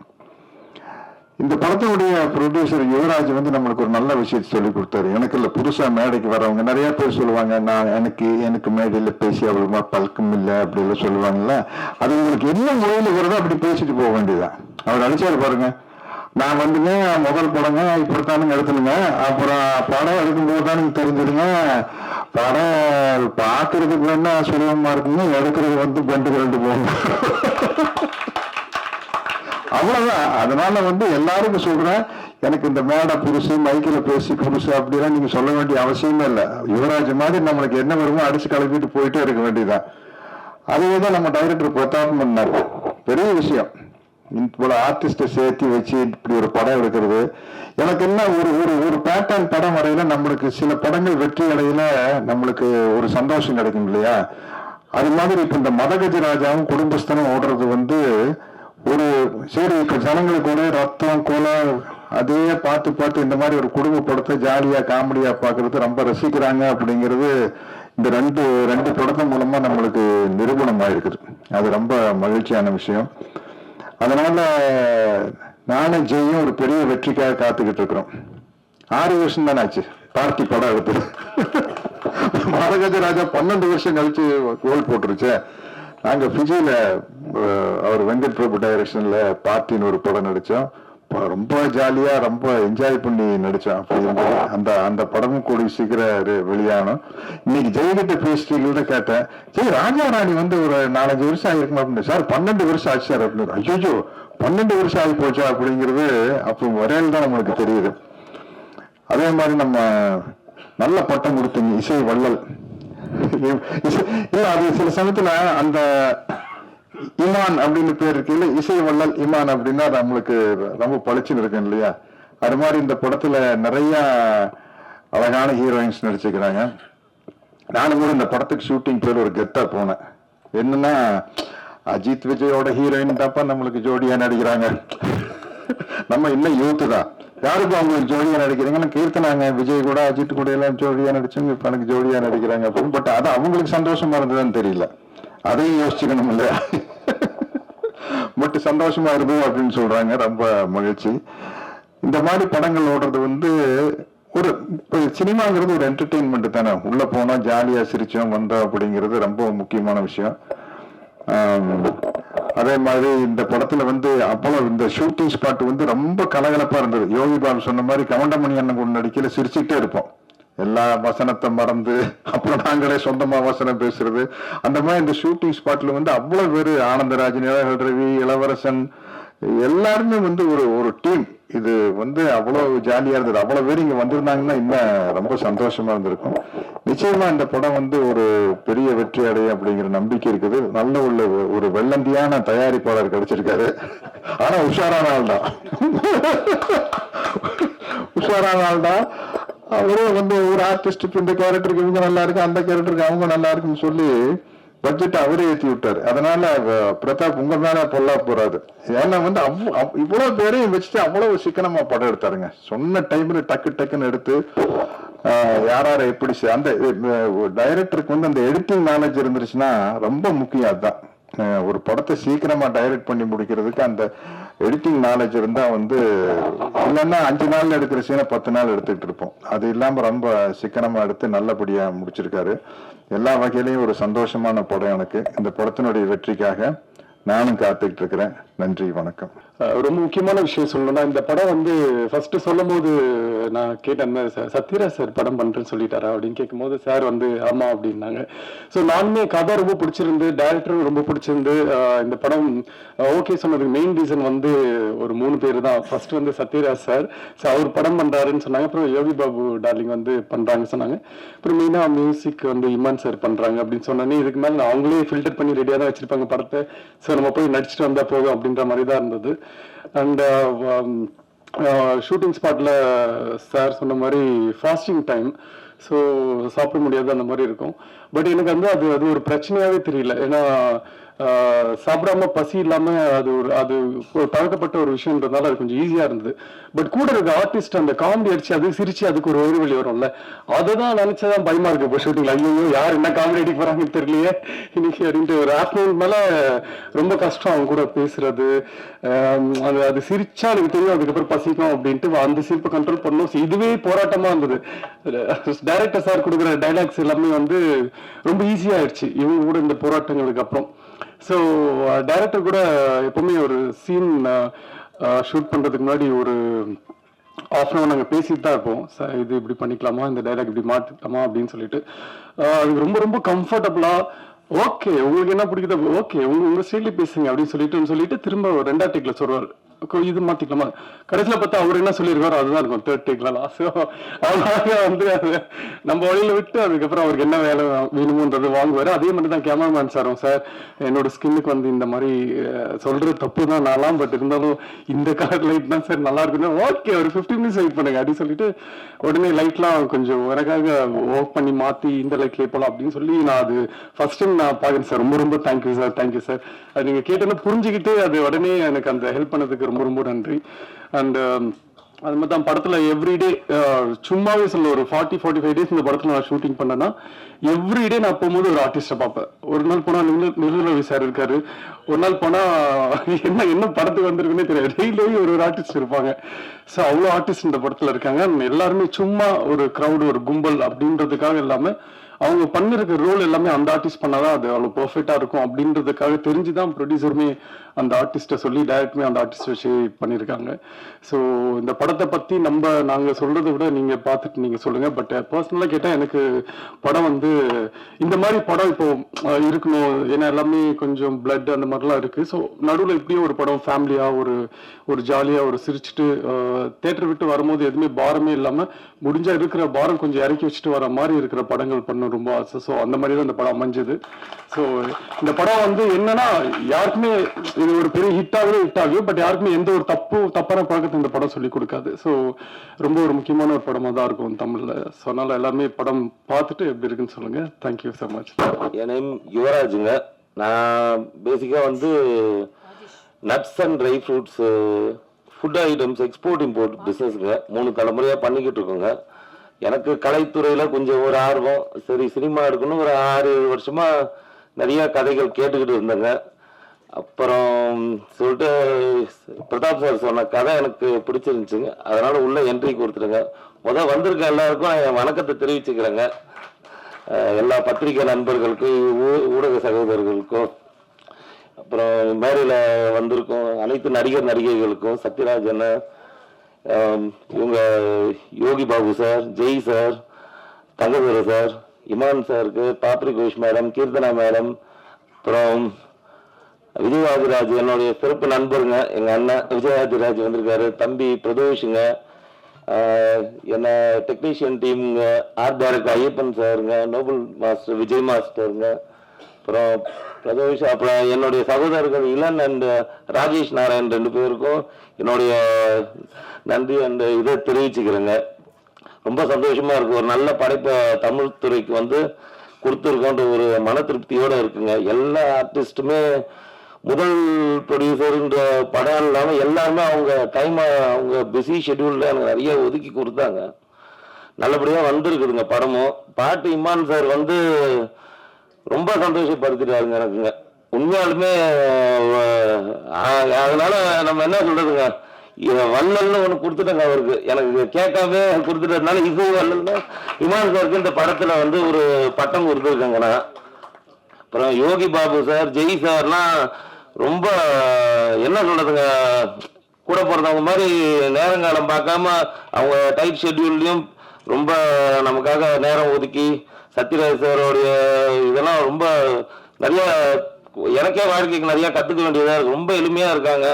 இந்த படத்தினுடைய ப்ரொடியூசர் யுவராஜ் நம்மளுக்கு ஒரு நல்ல விஷயத்தை சொல்லி கொடுத்தாரு. எனக்கு இல்ல, புதுசா மேடைக்கு வரவங்க நிறைய பேர் சொல்லுவாங்க, நான் எனக்கு மேடையில பேசி அவ்வளவுமா பழக்கம் இல்லை அப்படி எல்லாம் சொல்லுவாங்கல்ல. அது உங்களுக்கு என்ன மொழியில வருதோ அப்படி பேசிட்டு போக வேண்டியதான். அவர் அடிச்சாரு பாருங்க, நான் முதல் படங்க இப்படித்தானுங்க எடுத்துனுங்க, அப்புறம் படம் எடுக்கும்போது தானுங்க தெரிஞ்சிருங்க, படம் பார்க்கறதுக்கு வேணா சுலபமா இருக்குங்க, எடுக்கிறது 2 போகும். அவ்வளவுதான். அதனால வந்து எல்லாருக்கும் சொல்றேன், எனக்கு இந்த மேடை புதுசு, மைக்கில் பேசி புதுசு அப்படிலாம் நீங்க சொல்ல வேண்டிய அவசியமே இல்லை. யுவராஜ் மாதிரி நம்மளுக்கு என்ன வருமோ அடிச்சு கிளப்பிட்டு போயிட்டே இருக்க வேண்டியதுதான். அதுவே தான் நம்ம டைரக்டர் பிரதாப் பண்ணார். பெரிய விஷயம். இவ்வளவு ஆர்டிஸ்ட சேர்த்து வச்சு இப்படி ஒரு படம் எடுக்கிறது. எனக்கு என்ன ஒரு ஒரு ஒரு பேட்டர்ன் படம் வரையில நம்மளுக்கு சில படங்கள் வெற்றி அடையில நம்மளுக்கு ஒரு சந்தோஷம் கிடைக்கும் இல்லையா? அது மாதிரி இப்ப இந்த மதகஜ ராஜாவும் குடும்பஸ்தனும் ஓடுறது வந்து ஒரு சரி, இப்ப ஜனங்களுக்கு கூட ரத்தம் கொலை அதே பார்த்து பார்த்து இந்த மாதிரி ஒரு குடும்ப படத்தை ஜாலியா காமெடியா பாக்குறது ரொம்ப ரசிக்கிறாங்க அப்படிங்கிறது இந்த ரெண்டு படத்தின் மூலமா நம்மளுக்கு நிரூபணம் ஆயிருக்குது. அது ரொம்ப மகிழ்ச்சியான விஷயம். அதனால நானும் ஜெயும் ஒரு பெரிய வெற்றிக்காக காத்துக்கிட்டு இருக்கிறோம். 6 வருஷம் தானே ஆச்சு பார்ட்டி படம் எடுத்து. மதகஜ ராஜா 12 வருஷம் கழிச்சு கோல் போட்டுருச்சு. நாங்க பிஜியில அவர் வெங்கட் பிரபு டைரக்ஷன்ல பார்ட்டின்னு ஒரு படம் நடிச்சோம். ரொம்ப ஜாலியா ரொம்ப என்ஜாய் பண்ணி நடிச்சோம். அந்த அந்த படமும் கூடி சீக்கிரம் வெளியானோம். இன்னைக்கு ஜெயகிட்ட பேசிட்டு கேட்டேன், ஜெய் ராஜா ராணி வந்து ஒரு 4-5 வருஷம் ஆகிருக்குமா அப்படின்னு. சார் 12 வருஷம் ஆச்சு சார் அப்படின்னு. ஐயோ 12 வருஷம் ஆகி போச்சா அப்படிங்கிறது அப்போ வரையில் தான் நம்மளுக்கு தெரியுது. அதே மாதிரி நம்ம நல்ல பட்டம் கொடுத்தீங்க இசை வள்ளல். இல்ல அது சில சமயத்துல அந்த இமான் அப்படின்னு பேர் இருக்குல்ல, இசை வள்ளல் இமான் அப்படின்னா நம்மளுக்கு ரொம்ப பளிச்சுன்னு இருக்கு இல்லையா? அது மாதிரி இந்த படத்துல நிறைய அழகான ஹீரோயின்ஸ் நடிச்சுக்கிறாங்க. நானும் கூட இந்த படத்துக்கு ஷூட்டிங் பேர் ஒரு கெத்தா போனேன். என்னன்னா, அஜித் விஜயோட ஹீரோயின் தாப்பா நம்மளுக்கு ஜோடியா நடிக்கிறாங்க. நம்ம இன்னும் யூத்து தான், யாருக்கும் அவங்களுக்கு ஜோடியா நடிக்கிறீங்கன்னு கீர்த்தனாங்க. விஜய் கூட அஜித் கூட எல்லாம் ஜோடியா நடிச்சுங்க, இப்ப எனக்கு ஜோடியா நடிக்கிறாங்க அப்படின்னு. பட் அது அவங்களுக்கு சந்தோஷமா இருந்ததுன்னு தெரியல. அதையும் யோசிச்சுக்கணும் இல்லையா? மட்டும் சந்தோஷமா இருக்கும் அப்படின்னு சொல்றாங்க. ரொம்ப மகிழ்ச்சி. இந்த மாதிரி படங்கள் ஓடுறது வந்து ஒரு சினிமாங்கிறது ஒரு என்டர்டெயின்மெண்ட் தானே. உள்ள போனா ஜாலியா சிரிச்சோம் வந்தோம் அப்படிங்கிறது ரொம்ப முக்கியமான விஷயம். அதே மாதிரி இந்த படத்துல வந்து அவ்வளவு இந்த ஷூட்டிங் ஸ்பாட் வந்து ரொம்ப கலகலப்பா இருந்தது. யோகி பாபு சொன்ன மாதிரி கவுண்டமணி அண்ணன் கூட நடிக்கல சிரிச்சுட்டே இருப்போம். எல்லா வசனத்தை மறந்து அப்புறம் நாங்களே சொந்தமா வசனம் பேசுறது. அந்த மாதிரி இந்த ஷூட்டிங் ஸ்பாட்ல வந்து அவ்வளவு பேரு, ஆனந்தராஜன், இளவல் ரவி, இளவரசன் எல்லாருமே வந்து ஒரு டீம். இது வந்து அவ்வளவு ஜாலியா இருந்தது. அவ்வளவு பேர் இங்க வந்திருந்தாங்கன்னா இன்னும் ரொம்ப சந்தோஷமா இருந்திருக்கும். நிச்சயமா இந்த படம் வந்து ஒரு பெரிய வெற்றி அடையும் அப்படிங்கிற நம்பிக்கை இருக்குது. நல்ல உள்ள ஒரு வெள்ளந்தியான தயாரிப்பாளர் கிடைச்சிருக்காரு. ஆனா உஷாரான ஆள் தான். உஷாரான ஆள் தான். அவரும் வந்து ஒரு ஆர்டிஸ்ட் இந்த கேரக்டருக்கு இவங்க நல்லா இருக்கு, அந்த கேரக்டருக்கு அவங்க நல்லா இருக்குன்னு சொல்லி பட்ஜெட் அவரே ஏற்றி விட்டாரு. அதனால பிரதாப் உங்க மேல பொல்லா போறாது. ஏன்னா வந்து இவ்வளவு பேரையும் வச்சுட்டு அவ்வளவு சிக்கனமா படம் எடுத்தாருங்க. சொன்ன டைம்ல டக்கு டக்குன்னு எடுத்து யாரார எப்படி அந்த டைரக்டருக்கு வந்து அந்த எடிட்டிங் நாலேஜ் இருந்துருச்சுன்னா ரொம்ப முக்கியம். அதுதான் ஒரு படத்தை சீக்கிரமா டைரக்ட் பண்ணி முடிக்கிறதுக்கு அந்த எடிட்டிங் நாலேஜ் இருந்தா வந்து, இல்லைன்னா 5 நாள்ல எடுக்கிற சீனை 10 நாள் எடுத்துக்கிட்டு இருப்போம். அது இல்லாம ரொம்ப சிக்கனமா எடுத்து நல்லபடியா முடிச்சிருக்காரு. எல்லா வகையிலையும் ஒரு சந்தோஷமான படம். எனக்கு இந்த படத்தினுடைய வெற்றிக்காக நானும் காத்துக்கிட்டு இருக்கிறேன். நன்றி, வணக்கம். ரொம்ப முக்கியமான விஷயம் சொல்லணும்னா, இந்த படம் வந்து ஃபர்ஸ்ட் சொல்லும் போது நான் கேட்டேன், சத்யராஜ் சார் படம் பண்றேன்னு சொல்லிட்டாரா அப்படின்னு கேட்கும்போது சார் வந்து ஆமா அப்படின்னாங்க. ஸோ நானுமே கதை ரொம்ப பிடிச்சிருந்து, டைரக்டரும் ரொம்ப பிடிச்சிருந்து இந்த படம் ஓகே சொன்னதுக்கு மெயின் ரீசன் வந்து ஒரு 3 பேர் தான். ஃபர்ஸ்ட் வந்து சத்யராஜ் சார், அவர் படம் பண்றாருன்னு சொன்னாங்க. அப்புறம் யோகி பாபு டார்லிங் வந்து பண்றாங்கன்னு சொன்னாங்க. அப்புறம் மெயினா மியூசிக் வந்து இமான் சார் பண்றாங்க அப்படின்னு சொன்னோன்னே, இதுக்கு மேலே அவங்களே ஃபில்டர் பண்ணி ரெடியாக தான் வச்சிருப்பாங்க படத்தை. ஸோ நம்ம போய் நடிச்சுட்டு வந்தா போதும் அப்படின்ற மாதிரி தான் இருந்தது. அண்ட் ஷூட்டிங் ஸ்பாட்ல சார் சொன்ன மாதிரி ஃபாஸ்டிங் டைம், ஸோ சாப்பிட முடியாது அந்த மாதிரி இருக்கும். பட் எனக்கு வந்து அது ஒரு பிரச்சனையாவே தெரியல. ஏன்னா சாப்பிடாம பசி இல்லாம அது ஒரு பழக்கப்பட்ட ஒரு விஷயம்ன்றதுனால அது கொஞ்சம் ஈஸியா இருந்தது. பட் கூட இருக்க ஆர்டிஸ்ட் அந்த காமெடி அடிச்சு அது சிரிச்சு அதுக்கு ஒரு வழி வரும்ல, அதை தான் நினைச்சதான் பயமா இருக்கு. இப்போ ஷூட்டிங்ல ஐயோ யார் என்ன காமெடி அடிக்க போறாங்கன்னு தெரியலையே இன்னைக்கு அப்படின்ட்டு ஒரு ஆஃப்டர்நூன் மேல ரொம்ப கஷ்டம் அவங்க கூட பேசுறது. அது சிரிச்சா எனக்கு தெரியும் அதுக்கப்புறம் பசிக்கும் அப்படின்ட்டு அந்த சிரிப்பை கண்ட்ரோல் பண்ணணும். இதுவே போராட்டமா இருந்தது. டைரக்டர் சார் கொடுக்குற டைலாக்ஸ் எல்லாமே வந்து ரொம்ப ஈஸியா ஆயிடுச்சு இவங்க கூட இந்த போராட்டங்களுக்கு அப்புறம். ஸோ டைரக்டர் கூட எப்பவுமே ஒரு சீன் ஷூட் பண்றதுக்கு முன்னாடி ஒரு ஆஃப் அன் அவர் நாங்கள் பேசிட்டு தான் இருப்போம். இது இப்படி பண்ணிக்கலாமா, இந்த டைலாக் இப்படி மாற்றிக்கலாமா அப்படின்னு சொல்லிட்டு அது ரொம்ப ரொம்ப கம்ஃபர்டபுளா ஓகே உங்களுக்கு என்ன பிடிக்குதோ ஓகே உங்க ஸ்டைல பேசுங்க அப்படின்னு சொல்லிட்டு திரும்ப 2ஆம் டேக்ல சொல்றாரு. இது மாத்திக்கலாமா, கடைசியில பார்த்தா அவர் என்ன சொல்லியிருக்காரோ அதுதான் இருக்கும் தேர்ட் டேக்ல லாஸ்ட். அதனால வந்து அது நம்ம வழியில விட்டு அதுக்கப்புறம் அவருக்கு என்ன வேலை வேணுமோன்றது வாங்குவாரு. அதே மாதிரி தான் கேமராமேன் சாரும், சார் என்னோட ஸ்கின்னுக்கு வந்து இந்த மாதிரி சொல்றது தப்பு தான் நான்லாம், பட் இருந்தாலும் இந்த கலர் லைட் தான் சார் நல்லா இருக்குன்னு, ஓகே ஒரு 15 மினிட்ஸ் வெயிட் பண்ணுங்க அப்படின்னு சொல்லிட்டு உடனே லைட்லாம் கொஞ்சம் எனக்காக ஒர்க் பண்ணி மாத்தி இந்த லைட்ல போலாம் அப்படின்னு சொல்லி நான் அது ஃபர்ஸ்ட் டைம் நான் பாக்குறேன் சார். ரொம்ப ரொம்ப தேங்க்யூ சார், தேங்க்யூ சார். அது நீங்க கேட்டோன்னு புரிஞ்சுக்கிட்டு அது உடனே எனக்கு அந்த ஹெல்ப் பண்ணதுக்கு ரொம்ப ரொம்ப நன்றி. அண்ட் அது மாதிரி தான் படத்துல எவ்ரிடே சும்மாவே சொல்ல ஒரு 40-45 டேஸ் இந்த படத்துல நான் ஷூட்டிங் பண்ணேன்னா எவ்ரிடே நான் போகும்போது ஒரு ஆர்டிஸ்டை பார்ப்பேன். ஒரு நாள் போனா நிருலவி சார் இருக்காரு, ஒரு நாள் போனா என்ன படத்துக்கு வந்திருக்குன்னே தெரியாது, டெய்லியும் ஒரு ஆர்டிஸ்ட் இருப்பாங்க. ஸோ அவ்வளோ ஆர்டிஸ்ட் இந்த படத்துல இருக்காங்க. எல்லாருமே சும்மா ஒரு க்ரௌடு ஒரு கும்பல் அப்படின்றதுக்காக இல்லாம அவங்க பண்ணிருக்க ரோல் எல்லாமே அந்த ஆர்டிஸ்ட் பண்ணாதான் அது அவ்வளவு பெர்ஃபெக்டா இருக்கும் அப்படின்றதுக்காக தெரிஞ்சுதான் ப்ரொடியூசருமே அந்த ஆர்டிஸ்ட சொல்லி டைரக்ட்மே அந்த ஆர்டிஸ்ட் வச்சு பண்ணியிருக்காங்க. ஸோ இந்த படத்தை பத்தி நாங்க சொல்றதை விட நீங்க பார்த்துட்டு நீங்க சொல்லுங்க. பட் பர்சனலா கேட்டா எனக்கு படம் வந்து இந்த மாதிரி படம் இப்போ இருக்கணும், ஏன்னா எல்லாமே கொஞ்சம் பிளட் அந்த மாதிரிலாம் இருக்கு. ஸோ நடுவில் இப்படியே ஒரு படம் ஃபேமிலியா ஒரு ஜாலியா ஒரு சிரிச்சுட்டு தேட்டர் விட்டு வரும்போது எதுவுமே பாரமே இல்லாம முடிஞ்சா இருக்கிற பாரம் கொஞ்சம் இறக்கி வச்சுட்டு வர மாதிரி இருக்கிற படங்கள் பண்ண ரொம்ப ஆசை. ஸோ அந்த மாதிரி தான் இந்த படம் அமைஞ்சது. ஸோ இந்த படம் வந்து என்னன்னா யாருக்குமே இது ஒரு பெரிய ஹிட் ஆகும், பட் யாருக்குமே எந்த ஒரு தப்பான பழக்கத்தை இந்த படம் சொல்லி கொடுக்காது. ஸோ ரொம்ப ஒரு முக்கியமான ஒரு படமா தான் இருக்கும் தமிழ்ல. ஸோ அதனால எல்லாருமே படம் பார்த்துட்டு எப்படி இருக்குன்னு சொல்லுங்க. Thank you so much. என் நேம் யுவராஜுங்க. நான் பேசிக்கா வந்து nuts and dry fruits food items export import பிஸ்னஸ்ங்க 3 தலைமுறையா பண்ணிக்கிட்டு இருக்கோங்க. எனக்கு கலைத்துறையில கொஞ்சம் ஒரு ஆர்வம், சரி சினிமா எடுக்கணும், ஒரு 6-7 வருஷமா நிறைய கதைகள் கேட்டுக்கிட்டு இருந்தேங்க. அப்புறம் சொல்லிட்டு பிரதாப் சார் சொன்ன கதை எனக்கு பிடிச்சிருந்துச்சுங்க, அதனால உள்ள என்ட்ரி கொடுத்துருங்க. வந்திருக்க எல்லாருக்கும் என் வணக்கத்தை தெரிவிச்சுக்கிறேங்க. எல்லா பத்திரிகை நண்பர்களுக்கும் ஊடக சகோதரர்களுக்கும், அப்புறம் மேடையில் வந்திருக்கும் அனைத்து நடிகர் நடிகைகளுக்கும், சத்யராஜ் அண்ணா, இவங்க Yogi Babu sir, Jai sir, Thangadurai sir, Imman சாருக்கு, பாப்ரி கோஷ் மேடம், கீர்த்தனா மேடம், அப்புறம் விஜயராஜ் என்னுடைய சிறப்பு நண்பருங்க, எங்க அண்ணன் விஜயராஜ் வந்திருக்காரு, தம்பி பிரதோஷுங்க, என்ன டெக்னீஷியன் டீமுங்க, ஆர்ட் டைரக்டர் ஐயப்பன் சாருங்க, நோபல் மாஸ்டர் விஜய் மாஸ்டருங்க, அப்புறம் பிரதோஷ், அப்புறம் என்னுடைய சகோதரர்கள் இளன் அண்ட் ராஜேஷ் நாராயண் 2 பேருக்கும் என்னுடைய நன்றி அண்ட் இதை தெரிவிச்சுக்கிறேங்க. ரொம்ப சந்தோஷமா இருக்கு, ஒரு நல்ல படைப்பை தமிழ் துறைக்கு வந்து கொடுத்துருக்கோன்ற ஒரு மன திருப்தியோட இருக்குங்க. எல்லா ஆர்டிஸ்டுமே முதல் ப்ரொடியூசருன்ற படம் இல்லாமல் எல்லாருமே அவங்க டைமை அவங்க பிஸி ஷெட்யூல்ல எனக்கு நிறைய ஒதுக்கி கொடுத்தாங்க. நல்லபடியாக வந்திருக்குதுங்க படமும். பாட்டு இமான் சார் வந்து ரொம்ப சந்தோஷப்படுத்திட்டாருங்க எனக்குங்க உண்மையாலுமே. அதனால நம்ம என்ன சொல்றதுங்க, வள்ளல்னு ஒன்று கொடுத்துட்டேங்க அவருக்கு, எனக்கு கேட்காம கொடுத்துட்டதுனால இது வள்ளல்னு இமான் சாருக்கு இந்த படத்துல வந்து ஒரு பட்டம் கொடுத்துருக்கேங்க நான். அப்புறம் யோகி பாபு சார், ஜெய் சார்லாம் ரொம்ப என்ன சொல்றதுங்க, கூட பிறந்தவங்க மாதிரி நேரங்காலம் பார்க்காம அவங்க டைட் ஷெட்யூல்லையும் ரொம்ப நமக்காக நேரம் ஒதுக்கி, சத்யராஜ் சாரோடைய இதெல்லாம் ரொம்ப நிறைய எனக்கே வாழ்க்கைக்கு நிறைய கற்றுக்க வேண்டியதாக இருக்கு. ரொம்ப எளிமையாக இருக்காங்க,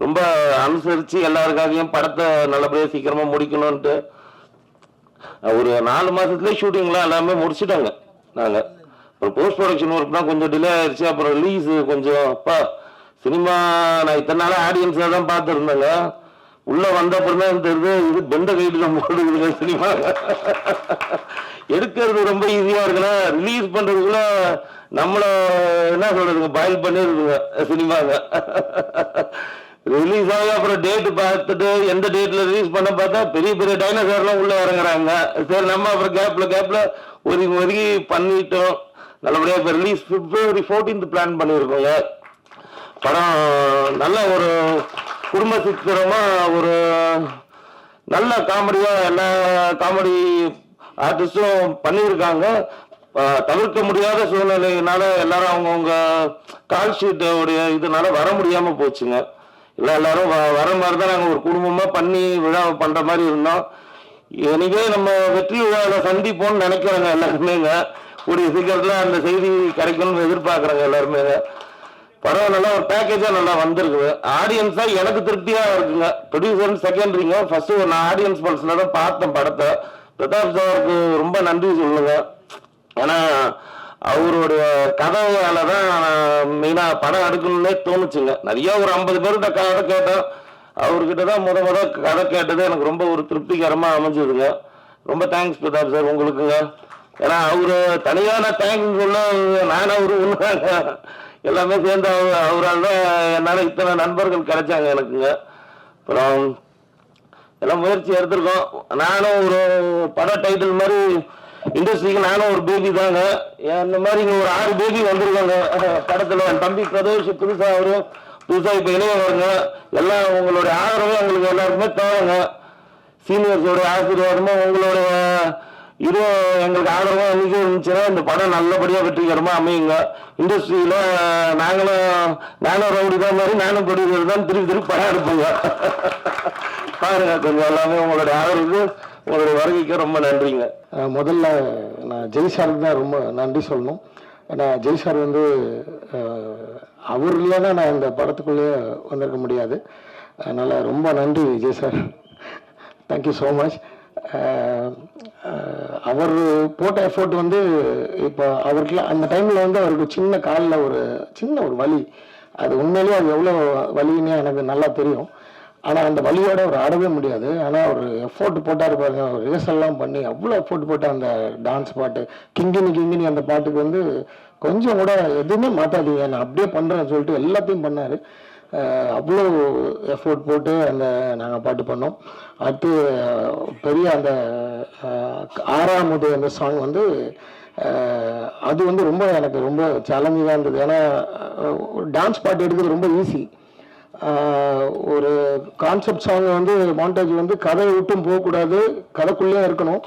ரொம்ப அனுசரித்து எல்லாருக்காகவும் படத்தை நல்லபடியாக சீக்கிரமாக முடிக்கணும்ன்ட்டு ஒரு 4 மாதத்துலேயே ஷூட்டிங்லாம் எல்லாமே முடிச்சுட்டாங்க நாங்கள். அப்புறம் போஸ்ட் ப்ரொடக்ஷன் ஒர்க் தான் கொஞ்சம் டிலே ஆயிடுச்சு. அப்புறம் ரிலீஸ் கொஞ்சம் சினிமா நான் இத்தனை நாளாக ஆடியன்ஸாக தான் பார்த்துருந்தேங்க. உள்ள வந்த அப்புறம் தான் தெரியுது இது பெண்ட கைட்டு நம்ம போடுறது சினிமா எடுக்கிறது ரொம்ப ஈஸியா இருக்குன்னா ரிலீஸ் பண்றதுக்குள்ள நம்மள என்ன சொல்றதுங்க பாயில் பண்ணிருக்குங்க சினிமாங்க. ரிலீஸ் ஆகி அப்புறம் டேட் பார்த்துட்டு எந்த டேட்ல ரிலீஸ் பண்ண பார்த்தா பெரிய பெரிய டைனோசர்லாம் உள்ள இறங்குறாங்க. சரி நம்ம அப்புறம் கேப்ல ஒதுக்கி பண்ணிட்டோம். நல்லபடியா இப்ப ரிலீஸ் February 14th பிளான் பண்ணியிருக்கோங்க. படம் நல்ல ஒரு குடும்ப சித்திரமா ஒரு நல்ல காமெடியா எல்லா காமெடி ஆர்டிஸ்டும் பண்ணியிருக்காங்க. தவிர்க்க முடியாத சூழ்நிலையினால எல்லாரும் அவங்கவுங்க கால் ஷீட்டோடைய இதனால வர முடியாம போச்சுங்க. எல்லாரும் வர மாதிரி தான் நாங்கள் ஒரு குடும்பமா பண்ணி விழா பண்ற மாதிரி இருந்தோம். எனக்கே நம்ம வெற்றி விழாவில் சந்திப்போம்னு நினைக்கிறோங்க எல்லாருமேங்க. கூடிய சீக்கிரத்துல அந்த செய்தி கிடைக்கணும்னு எதிர்பார்க்குறாங்க எல்லாருமே. படம் நல்லா ஒரு பேக்கேஜா நல்லா வந்திருக்குது. ஆடியன்ஸா எனக்கு திருப்தியா இருக்குங்க. ப்ரொடியூசர் செகண்டரிங்க. ஃபர்ஸ்ட் நான் ஆடியன்ஸ் பல்ஸ்ல தான் பார்த்தேன் படத்தை. பிரதாப் சாருக்கு ரொம்ப நன்றி சொல்லுங்க. ஏன்னா அவருடைய கதையால தான் மெயினா படம் எடுக்கணும்னே தோணுச்சுங்க. நிறைய ஒரு 50 பேர்கிட்ட கதை கேட்டேன். அவர்கிட்ட தான் முத கதை கேட்டது எனக்கு ரொம்ப ஒரு திருப்திகரமா அமைஞ்சதுங்க. ரொம்ப தேங்க்ஸ் பிரதாப் சார் உங்களுக்குங்க. ஏன்னா அவரு தனியான தேங்க்ஸ் சொல்ல நானும் அவரு ஒண்ணுதாங்க. எல்லாமே சேர்ந்து அவரால் தான் என்னால இத்தனை நண்பர்கள் கிடைச்சாங்க எனக்குங்க. அப்புறம் எல்லாம் முயற்சி எடுத்திருக்கோம். நானும் ஒரு பட டைட்டில் மாதிரி இண்டஸ்ட்ரிக்கு நானும் ஒரு பேபி தாங்க. இந்த மாதிரி இங்க ஒரு 6 பேபி வந்திருக்காங்க படத்துல. என் தம்பி பிரதோஷ் புதுசா அவரும் புதுசா இப்ப இணைய வருங்க. எல்லாம் உங்களுடைய ஆதரவு எங்களுக்கு எல்லாருக்குமே தேவைங்க. சீனியர்ஸோட ஆசீர்வாதமும் உங்களுடைய இது எங்களுக்கு ஆதரவா என்னைக்கு இருந்துச்சுன்னா இந்த படம் நல்லபடியா வெற்றிகரமா அமையுங்க. இண்டஸ்ட்ரியில நானும் ரவுடி தான் மாதிரி நானும் ப்ரொடியூசர் தான் திருப்பி படம் எடுப்பேங்க. பாருங்க கொஞ்சம் எல்லாமே உங்களுடைய ஆதரவுக்கு உங்களுடைய வருகைக்கு ரொம்ப நன்றிங்க. முதல்ல நான் ஜெய் சாருக்கு தான் ரொம்ப நன்றி சொல்லணும். ஏன்னா ஜெய் சார் வந்து அவர் இல்லைன்னா நான் இந்த படத்துக்குள்ளேயே வந்திருக்க முடியாது. அதனால் ரொம்ப நன்றி Jai sir. Thank you so much. அவர் போட்ட எஃபோர்ட் வந்து இப்போ அவருக்கு அந்த டைமில் வந்து அவருக்கு சின்ன காலில் ஒரு வலி. அது உண்மையிலேயே அது எவ்வளோ வலின்னு எனக்கு நல்லா தெரியும். ஆனால் அந்த வலியோட அவர் ஆடவே முடியாது. ஆனால் அவர் எஃபோர்ட் போட்டார் பாருங்க. அவர் ரிஹர்சல்லாம் பண்ணி அவ்வளோ எஃபோர்ட் போட்டு அந்த டான்ஸ் பாட்டு கிங்கினி அந்த பாட்டுக்கு வந்து கொஞ்சம் கூட எதுவுமே மாற்றாதீங்க நான் அப்படியே பண்ணுறேன்னு சொல்லிட்டு எல்லாத்தையும் பண்ணார். அவ்வளோ எஃபோர்ட் போட்டு அந்த நாங்கள் பாட்டு பண்ணோம். அடுத்து பெரிய அந்த 6ஆவது அந்த சாங் வந்து அது வந்து ரொம்ப எனக்கு ரொம்ப சேலஞ்சிங்காக இருந்தது. ஏன்னா டான்ஸ் பாட்டு எடுக்கிறது ரொம்ப ஈஸி. ஒரு கான்செப்ட் சாங் வந்து மாண்டேஜ் வந்து கதையை விட்டும் போகக்கூடாது, கதைக்குள்ளேயே இருக்கணும்.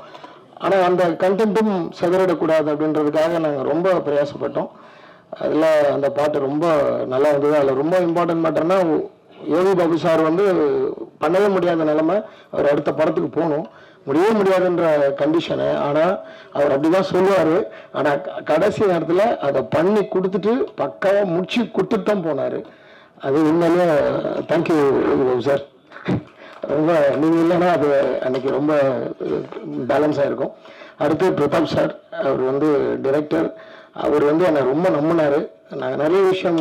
ஆனால் அந்த கண்டென்ட்டும் செதறிடக்கூடாது அப்படின்றதுக்காக நாங்கள் ரொம்ப பிரயாசப்பட்டோம். அதில் அந்த பாட்டு ரொம்ப நல்லா இருந்தது. அதில் ரொம்ப இம்பார்ட்டன்ட் மேட்டர்னா யோகி பாபு சார் வந்து பண்ணவே முடியாத நிலைமை. அவர் அடுத்த படத்துக்கு போகணும், முடியவே முடியாதுன்ற கண்டிஷனு. ஆனால் அவர் அப்படிதான் சொல்லுவார். ஆனால் கடைசி நேரத்தில் அதை பண்ணி கொடுத்துட்டு பக்காவாக முடிச்சு கொடுத்துட்டு தான் போனார். அது உண்மையிலே தேங்க்யூ சார். ரொம்ப நீங்கள் இல்லைன்னா அது அன்னைக்கு ரொம்ப பேலன்ஸ் ஆகிருக்கும். அடுத்து பிரதாப் சார், அவர் வந்து டைரக்டர். அவர் வந்து என்னை ரொம்ப நம்பினார். நாங்கள் நிறைய விஷயம்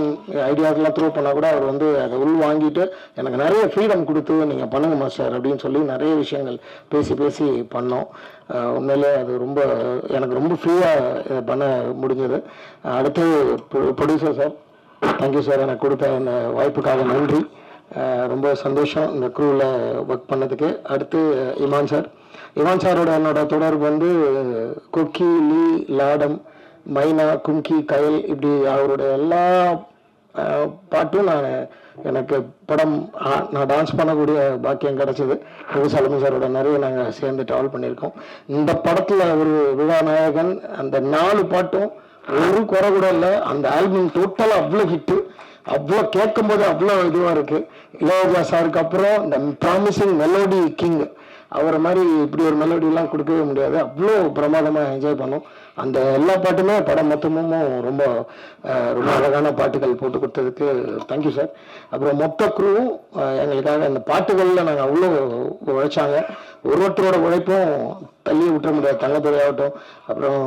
ஐடியாக்கெல்லாம் த்ரோ பண்ணால் கூட அவர் வந்து அதை உள் வாங்கிட்டு எனக்கு நிறைய ஃப்ரீடம் கொடுத்து நீங்கள் பண்ணுங்க மாஸ்டர் அப்படின்னு சொல்லி நிறைய விஷயங்கள் பேசி பண்ணோம். உண்மையிலே அது ரொம்ப எனக்கு ரொம்ப ஃப்ரீயாக பண்ண முடிஞ்சது. அடுத்து ப்ரொடியூசர் சார், தேங்க்யூ சார். எனக்கு கொடுத்த இந்த வாய்ப்புக்காக நன்றி. ரொம்ப சந்தோஷம் இந்த க்ரூவில் ஒர்க் பண்ணதுக்கு. அடுத்து இமான் சாரோட என்னோட தொடர்பு வந்து கொக்கி, லீ, லாடம், மைனா, கும்கி, கயல் இப்படி அவருடைய எல்லா பாட்டும் எனக்கு படம் நான் டான்ஸ் பண்ணக்கூடிய பாக்கியம் கிடைச்சது. விவசாயி சாரோட நிறைய நாங்கள் சேர்ந்து ட்ராவல் பண்ணியிருக்கோம். இந்த படத்தில் ஒரு விழாநாயகன். அந்த 4 பாட்டும் ஒரு குறை கூட இல்லை. அந்த ஆல்பம் டோட்டலாக அவ்வளோ ஹிட்டு. அவ்வளோ கேட்கும் போது அவ்வளோ இதுவாக இருக்கு. இளையராஜா சாருக்கு அப்புறம் இந்த ப்ராமிசிங் மெலோடி கிங் அவரை மாதிரி இப்படி ஒரு மெலோடியெல்லாம் கொடுக்கவே முடியாது. அவ்வளோ பிரமாதமாக என்ஜாய் பண்ணோம். அந்த எல்லா பாட்டுமே படம் மொத்தமும் ரொம்ப அழகான பாட்டுகள் போட்டு கொடுத்ததுக்கு தேங்க்யூ சார். அப்புறம் மொத்த குரூவும் எங்களுக்காக அந்த பாட்டுகளில் நாங்கள் அவ்வளோ உழைச்சாங்க. ஒருத்தரோட உழைப்பும் தள்ளி விட்டுற முடியாது. தங்கத்துறையாகட்டும், அப்புறம்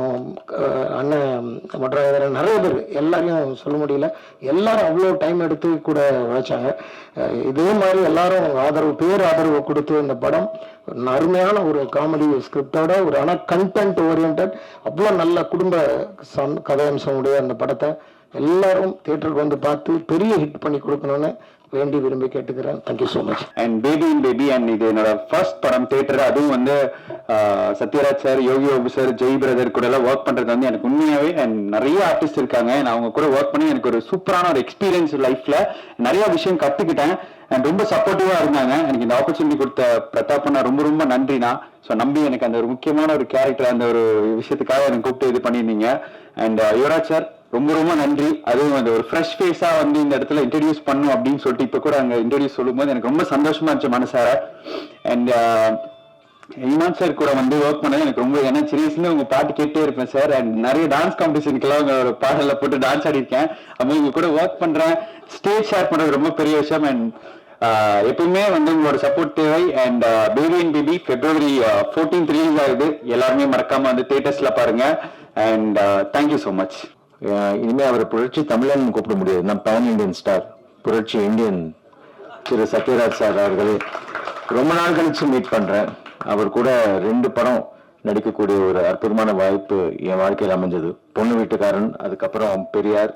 அண்ணன் மற்ற நிறைய பேர் எல்லாரையும் சொல்ல முடியல. எல்லாரும் அவ்வளோ டைம் எடுத்து கூட உழைச்சாங்க. இதே மாதிரி எல்லாரும் ஆதரவு கொடுத்து இந்த படம் அருமையான ஒரு காமெடி ஸ்கிரிப்டோட ஒரு ஆனால் கண்டென்ட் ஓரியன்ட் அவ்வளோ நல்ல குடும்ப கதையம்சம் உடைய அந்த படத்தை எல்லாரும் தியேட்டருக்கு வந்து பார்த்து பெரிய ஹிட் பண்ணி கொடுக்கணும்னு வேண்டி விரும்பி கேட்டுக்கிறேன். Thank you so much. And baby and இது என்னோட ஃபர்ஸ்ட் படம் தியேட்டர். அதுவும் வந்து சத்யராஜ் சார், யோகி பாபு சார், ஜெய் பிரதர் கூட எல்லாம் ஒர்க் பண்றது வந்து எனக்கு உண்மையாவே அண்ட் நிறைய ஆர்டிஸ்ட் இருக்காங்க. நான் அவங்க கூட ஒர்க் பண்ணி எனக்கு ஒரு சூப்பரான ஒரு எக்ஸ்பீரியன்ஸ் லைஃப்ல நிறைய விஷயம் கத்துக்கிட்டேன். அண்ட் ரொம்ப சப்போர்ட்டிவா இருந்தாங்க. எனக்கு இந்த ஆப்பர்ச்சுனிட்டி கொடுத்த பிரதாப் நான் ரொம்ப நன்றினா. ஸோ நம்பி எனக்கு அந்த ஒரு முக்கியமான ஒரு கேரக்டர் அந்த ஒரு விஷயத்துக்காக எனக்கு கூப்பிட்டு இது பண்ணியிருந்தீங்க. அண்ட் யுவராஜ் சார் ரொம்ப நன்றி. அதுவும் அந்த ஒரு ஃப்ரெஷ் ஃபேஸா வந்து இந்த இடத்துல இன்ட்ரடியூஸ் பண்ணும் அப்படின்னு சொல்லிட்டு இப்ப கூட அங்க இன்ட்ரடியூஸ் சொல்லும் போது எனக்கு ரொம்ப சந்தோஷமா இருந்துச்சு மனசார. அண்ட் இமான் சார் கூட வந்து ஒர்க் பண்ணது எனக்கு ரொம்ப, ஏன்னா சீரியஸ்லி உங்க பாட்டு கேட்டே இருப்பேன் சார். அண்ட் நிறைய டான்ஸ் காம்படிஷனுக்கெல்லாம் உங்க பாடல போட்டு டான்ஸ் ஆடி இருக்கேன். அப்போ உங்க கூட ஒர்க் பண்றேன், ஸ்டேஜ் ஷேர் பண்றது ரொம்ப பெரிய விஷயம். அண்ட் எப்பவுமே வந்து உங்களோட சப்போர்ட் தேவை. And baby and baby February 14th release ஆகுது. எல்லாருமே மறக்காம வந்து தியேட்டர்ஸ்ல பாருங்க. And thank you so much. இனிமே அவரை புரட்சி தமிழன் கூப்பிட முடியாது, நான் பேன் இண்டியன் ஸ்டார், புரட்சி இந்தியன் திரு சத்யராஜ் சார் அவர்களே ரொம்ப நாள் கழிச்சு மீட் பண்றேன். அவர் கூட 2 படம் நடிக்கக்கூடிய ஒரு அற்புதமான வாய்ப்பு என் வாழ்க்கையில் அமைஞ்சது. பொண்ணு வீட்டுக்காரன், அதுக்கப்புறம் பெரியார்.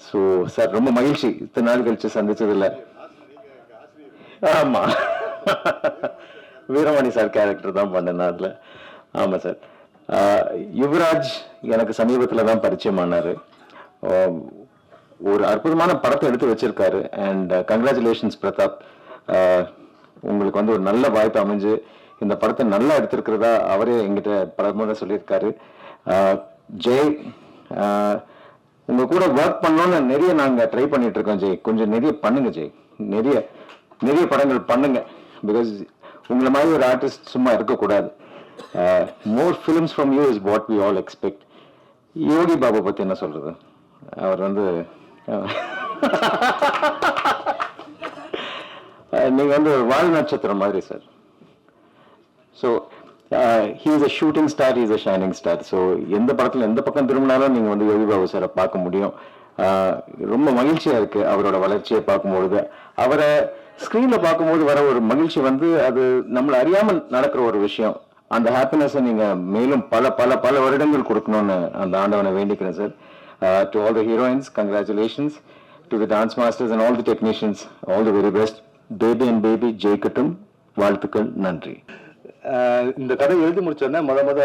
ஸோ சார் ரொம்ப மகிழ்ச்சி இத்தனை நாள் கழிச்சு சந்திச்சதில்ல. ஆமா வீரமணி சார் கேரக்டர் தான் பண்ணேன் அதுல. ஆமா சார். யுவராஜ் எனக்கு சமீபத்தில் தான் பரிச்சயம் ஆனாரு. ஒரு அற்புதமான படத்தை எடுத்து வச்சிருக்காரு. அண்ட் கங்க்ராச்சுலேஷன்ஸ் பிரதாப், உங்களுக்கு வந்து ஒரு நல்ல வாய்ப்பு அமைஞ்சு இந்த படத்தை நல்லா எடுத்திருக்கிறதா அவரே எங்கிட்ட பல முறை சொல்லியிருக்காரு. ஜெய், உங்க கூட ஒர்க் பண்ணோன்னு நிறைய நாங்க ட்ரை பண்ணிட்டு இருக்கோம் ஜெய். கொஞ்சம் நிறைய பண்ணுங்க ஜெய், நிறைய நிறைய படங்கள் பண்ணுங்க. பிகாஸ் உங்களை மாதிரி ஒரு ஆர்டிஸ்ட் சும்மா இருக்கக்கூடாது. More films from you is what we all expect. Yogi Babu பத்தி என்ன சொல்றது? அவர் வந்து நீங்க வந்து ஒரு வால் நட்சத்திரம் மாதிரி sir. So he is a shooting star, he is a shining star. So எந்த படத்துல எந்த பக்கம் திரும்பினாலும் நீங்க வந்து யோகி பாபு சாரை பார்க்க முடியும். ரொம்ப மகிழ்ச்சியா இருக்கு அவரோட வளர்ச்சியை பார்க்கும்பொழுது. அவரை ஸ்கிரீன்ல பார்க்கும்போது வர ஒரு மகிழ்ச்சி வந்து அது நம்மளை அறியாமல் நடக்கிற ஒரு விஷயம். அந்த ஹாப்பினஸை நீங்க மேலும் பல பல பல வருடங்கள் கொடுக்கணும்னு அந்த ஆண்டவனை வேண்டிக்கிறேன் sir. To all the heroines, congratulations. To the dance masters and all the technicians, all the very best. Baby and baby ஜெயிக்கட்டும். வாழ்த்துக்கள், நன்றி. இந்த கதை எழுதி முடிச்சோடனே முத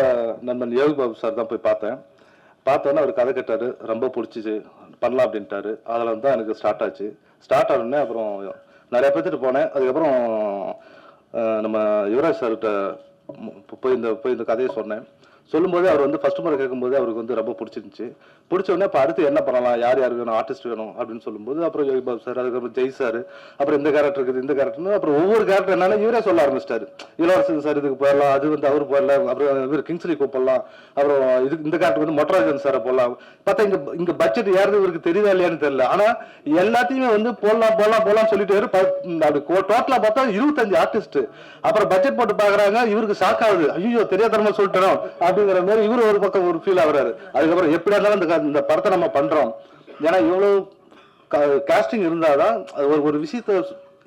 நண்பன் யோகி பாபு சார் தான் போய் பார்த்தோன்னே அவர் கதை கேட்டாரு, ரொம்ப பிடிச்சிச்சு, பண்ணலாம் அப்படின்ட்டாரு. அதில் தான் எனக்கு ஸ்டார்ட் ஆச்சு. ஸ்டார்ட் ஆனோடனே அப்புறம் நிறைய பேர்த்துட்டு போனேன். அதுக்கப்புறம் நம்ம யுவராஜ் சார்கிட்ட போய் இந்த கதையை சொன்னேன். சொல்லும்போது அவர் வந்து ஃபர்ஸ்ட் முறை கேட்கும்போது அவருக்கு வந்து ரொம்ப பிடிச்சிருந்துச்சு. பிடிச்ச உடனே இப்போ அடுத்து என்ன பண்ணலாம், யார் வேணும், ஆர்டிஸ்ட் வேணும் அப்படின்னு சொல்லும்போது அப்புறம் யோகி பாபு சார், அதுக்கப்புறம் ஜெய் சார், அப்புறம் இந்த கேரக்டர் இருக்குது, இந்த கேரக்டர்னு அப்புறம் ஒவ்வொரு கேரக்டர் என்னன்னா இவரே சொல்ல ஆரம்பிச்சிட்டாரு. இளவரசன் சார் இதுக்கு போயிடலாம், அது வந்து அவர் போயிடலாம், அப்புறம் இவர் கிங்ஸ்லி கூப்பிடலாம், அப்புறம் இந்த கேரக்டர் வந்து மொட்டராஜன் சாரை போடலாம். பார்த்தா இங்க பட்ஜெட் யாருது இவருக்கு தெரியுதா இல்லையான்னு தெரியல. ஆனா எல்லாத்தையுமே வந்து போடலாம் சொல்லிட்டு டோட்டலா பார்த்தா 25 ஆர்டிஸ்ட். அப்புறம் பட்ஜெட் போட்டு பாக்குறாங்க, இவருக்கு ஷாக் ஆகுது, ஐயோ தெரியாதனமா சொல்லிட்டோம் அப்படிங்கிற மாதிரி இவரு ஒரு பக்கம் ஒரு ஃபீல் ஆகுறாரு. அதுக்கப்புறம் எப்படி இருந்தாலும் இந்த படத்தை நம்ம பண்றோம். ஏன்னா இவ்வளவு காஸ்டிங் இருந்தாதான் ஒரு விஷயத்த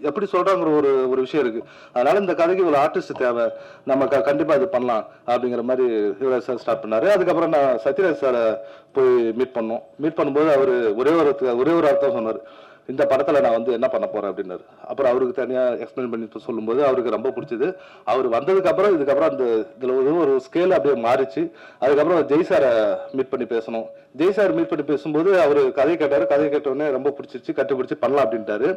எப்படி சொல்றாங்கிற ஒரு விஷயம் இருக்கு. அதனால இந்த கதைக்கு ஒரு ஆர்டிஸ்ட் தேவை, நம்ம கண்டிப்பா இது பண்ணலாம் அப்படிங்கிற மாதிரி யுவராஜ் சார் ஸ்டார்ட் பண்ணாரு. அதுக்கப்புறம் நான் சத்யராஜ் சாரை போய் மீட் பண்ணும்போது அவரு ஒரே ஒரு அர்த்தம் சொன்னார், இந்த படத்துல நான் வந்து என்ன பண்ண போறேன் அப்படின்னாரு. அப்புறம் அவருக்கு தனியா எக்ஸ்பிளைன் பண்ணி சொல்லும்போது அவருக்கு ரொம்ப பிடிச்சது. அவர் வந்ததுக்கு அப்புறம் இதுக்கப்புறம் அந்த இதுல ஒரு ஸ்கேல் அப்படியே மாறிச்சு. அதுக்கப்புறம் ஜெய் சாரை மீட் பண்ணி பேசணும். ஜெய் சார் மீட் பண்ணி பேசும்போது அவரு கதை கேட்டாரு. கதை கேட்டோடனே ரொம்ப பிடிச்சிருச்சு, கட்டுப்பிடிச்சு பண்ணலாம் அப்படின்ட்டாரு.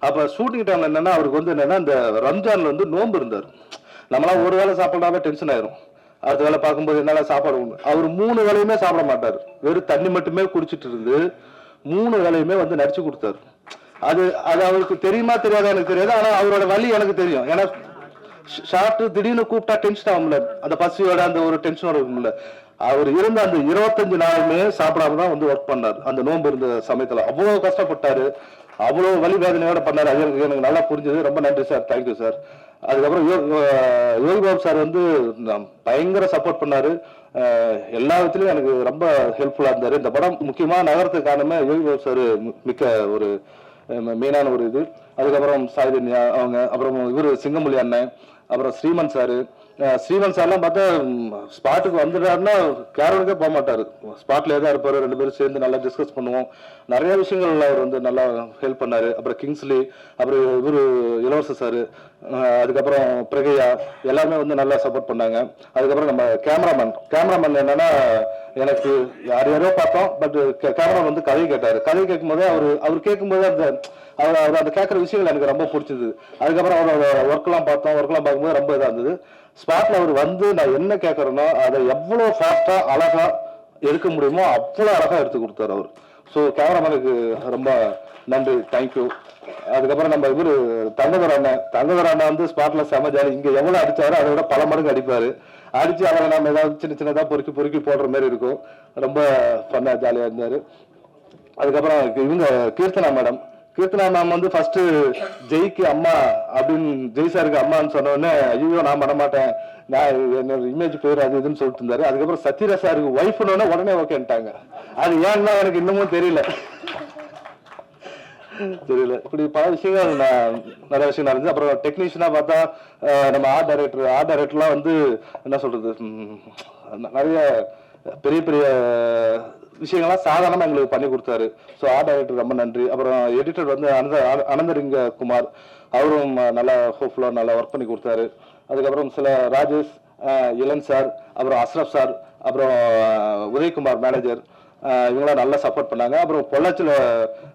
அப்ப ஷூட்டிங் டைம்ல என்னன்னா அவருக்கு வந்து என்னன்னா இந்த ரம்ஜான்ல வந்து நோன்பு இருந்தாரு. நம்மளாம் ஒரு வேளை சாப்பிடாம டென்ஷன் ஆயிரும். அடுத்த வேலை பார்க்கும்போது என்னால சாப்பாடு அவர் 3 வேளையுமே சாப்பிட மாட்டாரு, வெறும் தண்ணி மட்டுமே குடிச்சிட்டு இருந்து 3 வேளையுமே வந்து நடிச்சு கொடுத்தாரு. அது அவருக்கு தெரியுமா தெரியாதா எனக்கு தெரியாது. ஆனா அவரோட வலி எனக்கு தெரியும். ஏன்னா ஷார்ட் திடீர்னு கூப்பிட்டா டென்ஷன் ஆகும்ல, அந்த பசியோட அந்த ஒரு டென்ஷனோட இருக்கும்ல. அவர் இருந்த அந்த 25 நாளுமே சாப்பிடாம தான் வந்து ஒர்க் பண்ணாரு. அந்த நோன்பு இருந்த சமயத்துல அவ்வளவு கஷ்டப்பட்டாரு, அவ்வளவு வலி வேதனையோட பண்ணாரு. அது எனக்கு நல்லா புரிஞ்சது. ரொம்ப நன்றி சார், தேங்க்யூ சார். அதுக்கப்புறம் யோகி பாபு சார் வந்து பயங்கர சப்போர்ட் பண்ணாரு. எல்லா விதத்திலையும் எனக்கு ரொம்ப ஹெல்ப்ஃபுல்லா இருந்தாரு. இந்த படம் முக்கியமா நகரத்துக்கு காரணமே யோகி பாபு சார் மிக்க ஒரு மெயினான ஒரு இது. அதுக்கப்புறம் சாய்தன்யா அவங்க, அப்புறம் இவரு சிங்கமொழி அண்ணன், அப்புறம் ஸ்ரீமன் சாரு. ஸ்ரீமன் சார்லாம் பார்த்தா ஸ்பாட்டுக்கு வந்துட்டாருன்னா கேரவனுக்கே போக மாட்டாரு, ஸ்பாட்லேயே தான் இருப்பாரு. 2 பேரும் சேர்ந்து நல்லா டிஸ்கஸ் பண்ணுவோம். நிறைய விஷயங்கள் அவர் வந்து நல்லா ஹெல்ப் பண்ணாரு. அப்புறம் கிங்ஸ்லி, அப்புறம் இவரு இளவரச சாரு, அதுக்கப்புறம் பிரகையா, எல்லாருமே வந்து நல்லா சப்போர்ட் பண்ணாங்க. அதுக்கப்புறம் நம்ம கேமராமேன் என்னன்னா எனக்கு யாரையோ பார்த்தோம், பட் கேமராமேன் வந்து கதை கேட்டாரு. கதை கேட்கும்போதே அவர் கேட்கும்போது அந்த கேட்குற விஷயங்கள் எனக்கு ரொம்ப பிடிச்சது. அதுக்கப்புறம் அவரோட ஒர்க்லாம் பார்க்கும்போது ரொம்ப இதாக இருந்தது. ஸ்பாட்ல அவர் வந்து நான் என்ன கேட்கறேனோ அதை எவ்வளவு ஃபாஸ்டா அழகா எடுக்க முடியுமோ அவ்வளவு அழகா எடுத்து கொடுத்தாரு. அவர் ஸோ கேமராமேனுக்கு ரொம்ப நன்றி, தேங்க்யூ. அதுக்கப்புறம் நம்ம இவரு தங்கதர் அண்ணன் வந்து ஸ்பாட்ல செம ஜாலி. இங்க எவ்வளவு அடிச்சாரோ அதை விட பல மடங்கு அடிப்பாரு. அடிச்சு அவரை நம்ம ஏதாவது சின்னதா பொறுக்கி போடுற மாதிரி இருக்கும். ரொம்ப ஃபன்னா ஜாலியா இருந்தாரு. அதுக்கப்புறம் இவங்க கீர்த்தனா மேம் வந்து ஃபர்ஸ்ட் ஜெய்க்கு அம்மா அப்படின்னு, ஜெய் சாருக்கு அம்மான்னு சொன்ன உடனே ஐயோ நான் பண்ண மாட்டேன், நான் என்னோட இமேஜ் போயிடும் அது இதுன்னு சொல்லிட்டு இருந்தாரு. அதுக்கப்புறம் சத்யராஜ் சாருக்கு ஒய்ஃப்னு உடனே ஓகேன்ட்டாங்க. அது ஏன்னா எனக்கு இன்னமும் தெரியல. இப்படி பல விஷயங்கள் நிறைய விஷயம் நடந்துச்சு. அப்புறம் டெக்னீஷியனா பார்த்தா நம்ம ஆர்ட் டைரக்டர்லாம் வந்து என்ன சொல்றது, நிறைய பெரிய விஷயங்கள்லாம் சாதாரணமா எங்களுக்கு பண்ணி கொடுத்தாரு. ஸோ ஆர்ட் டைரக்டர் ரொம்ப நன்றி. அப்புறம் எடிட்டர் வந்து அனந்தரிங்க குமார், அவரும் நல்லா ஹோப்ஃபுல்லா நல்லா ஒர்க் பண்ணி கொடுத்தாரு. அதுக்கப்புறம் சில ராஜேஷ், இளன் சார், அப்புறம் அஸ்ரப் சார், அப்புறம் உதயகுமார் மேனேஜர், இவங்களாம் நல்லா சப்போர்ட் பண்ணாங்க. அப்புறம் பொள்ளாச்சியில்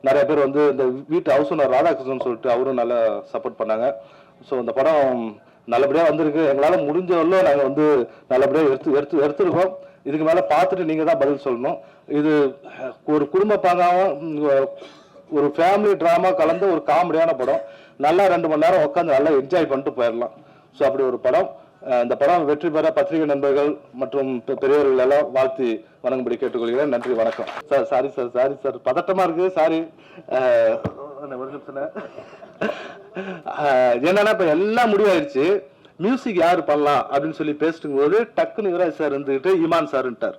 நிறைய பேர் வந்து இந்த வீட்டு ஹவுஸ் ஓனர் ராதாகிருஷ்ணன் சொல்லிட்டு அவரும் நல்லா சப்போர்ட் பண்ணாங்க. ஸோ இந்த படம் நல்லபடியாக வந்திருக்கு. எங்களால் முடிஞ்சவரை நாங்கள் வந்து நல்லபடியாக எடுத்துருக்கோம். இதுக்கு மேலே பார்த்துட்டு நீங்கள் தான் பதில் சொல்லணும். இது ஒரு குடும்ப பாங்காகவும் ஒரு ஃபேமிலி ட்ராமா கலந்த ஒரு காமெடியான படம். நல்லா 2 மணி நேரம் உட்காந்து நல்லா என்ஜாய் பண்ணிட்டு போயிடலாம். ஸோ அப்படி ஒரு படம். இந்த படம் வெற்றி பெற பத்திரிகை நண்பர்கள் மற்றும் பெரியவர்கள் எல்லாம் வாழ்த்தி வணங்கும்படி கேட்டுக்கொள்கிறேன். நன்றி, வணக்கம். சார் சாரி சார் பதட்டமா இருக்கு, சாரி. என்னன்னா இப்ப எல்லாம் முடிவாயிருச்சு, மியூசிக் யாரு பண்ணலாம் அப்படின்னு சொல்லி பேசிட்டு போது டக்குன்னு யுவராஜ் சார் இருந்துகிட்டு இமான் சார்ன்ட்டார்.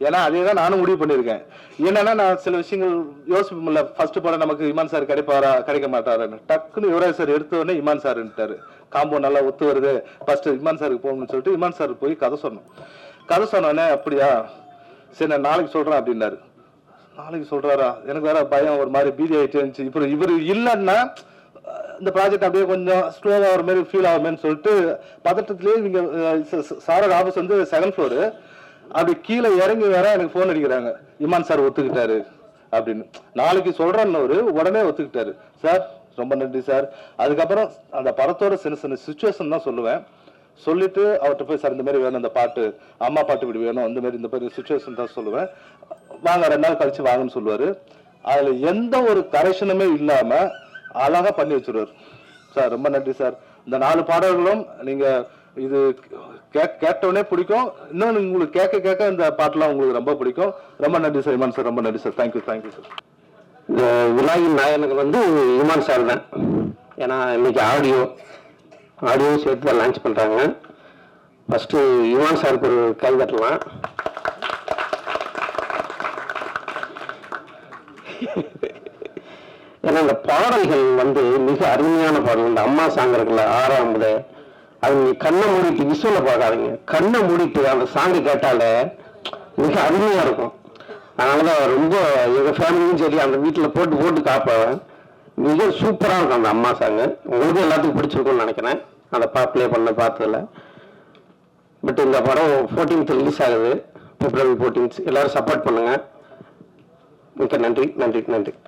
ஏன்னா அதே தான் நானும் முடிவு பண்ணியிருக்கேன். என்னன்னா நான் சில விஷயங்கள் யோசிப்போம்ல, ஃபர்ஸ்ட் படம் நமக்கு இமான் சார் கிடைக்க மாட்டாருன்னு. டக்குன்னு யுவராஜ் சார் எடுத்த உடனே இமான் சார்ன்ட்டாரு. காம்போ நல்லா ஒத்து வருது, ஃபர்ஸ்ட் இமான் சாருக்கு போகணும்னு சொல்லிட்டு இமான் சார் போய் கதை சொன்னோடனே அப்படியா சரி நான் நாளைக்கு சொல்றேன் அப்படின்னாரு. நாளைக்கு சொல்றாரா, எனக்கு வேற பயம், ஒரு மாதிரி பீதி ஆயிட்டு இருந்துச்சு. இப்போ இவர் இல்லைன்னா இந்த ப்ராஜெக்ட் அப்படியே கொஞ்சம் ஸ்லோவா ஒரு மாதிரி ஃபீல் ஆகுமேன்னு சொல்லிட்டு பதட்டத்திலேயே இவங்க சாரோட ஆஃபீஸ் வந்து 2nd ஃப்ளோரு, அப்படி கீழே இறங்கி வேற எனக்கு ஃபோன் அடிக்கிறாங்க, இமான் சார் ஒத்துக்கிட்டாரு அப்படின்னு. நாளைக்கு சொல்றேன்னு உடனே ஒத்துக்கிட்டாரு. சார் ரொம்ப நன்றி சார். அதுக்கப்புறம் அந்த படத்தோட சின்ன சிச்சுவேஷன் தான் சொல்லுவேன். சொல்லிட்டு அவர்கிட்ட போய் சார் இந்த மாதிரி வேணும், இந்த பாட்டு அம்மா பாட்டு இப்படி வேணும், இந்த மாதிரி சிச்சுவேஷன் தான் சொல்லுவேன். வாங்க 2 நாள் கழிச்சு வாங்கன்னு சொல்லுவாரு. அதுல எந்த ஒரு கரெக்ஷனுமே இல்லாம அழகா பண்ணி வச்சிருவாரு. சார் ரொம்ப நன்றி சார். இந்த 4 பாடல்களும் நீங்க இது கேட்டோடனே பிடிக்கும். இன்னொன்று உங்களுக்கு கேட்க இந்த பாட்டுலாம் உங்களுக்கு ரொம்ப பிடிக்கும். ரொம்ப நன்றி சார் இமான் சார், ரொம்ப நன்றி சார். Thank you sir. இந்த விழாவின் நாயகனுக்கு வந்து இமான் சார் தான். ஏன்னா இன்னைக்கு ஆடியோ சேர்த்து லான்ச் பண்றாங்க. ஃபர்ஸ்ட் இமான் சாருக்கு ஒரு கை தட்டலாம். ஏன்னா இந்த பாடல்கள் வந்து மிக அருமையான பாடல். இந்த அம்மா சாங் இருக்குல்ல, 6ஆவது, அது நீங்க கண்ணை மூடிட்டு விஷுவல பார்க்காதீங்க, கண்ணை மூடிட்டு அந்த சாங்கு கேட்டாலே மிக அருமையா இருக்கும். அதனாலதான் ரொம்ப எங்க ஃபேமிலியும் சரி அந்த வீட்டுல போட்டு காப்பேன். மிக சூப்பரா இருக்கும் அந்த அம்மா சாங்கு. உங்களுக்கு எல்லாத்துக்கும் பிடிச்சிருக்கும்னு நினைக்கிறேன், அதை ப்ளே பண்ண பார்த்ததுல. பட் இந்த படம் 14th ரிலீஸ் ஆகுது, February 14th. எல்லாரும் சப்போர்ட் பண்ணுங்க. மிக்க நன்றி.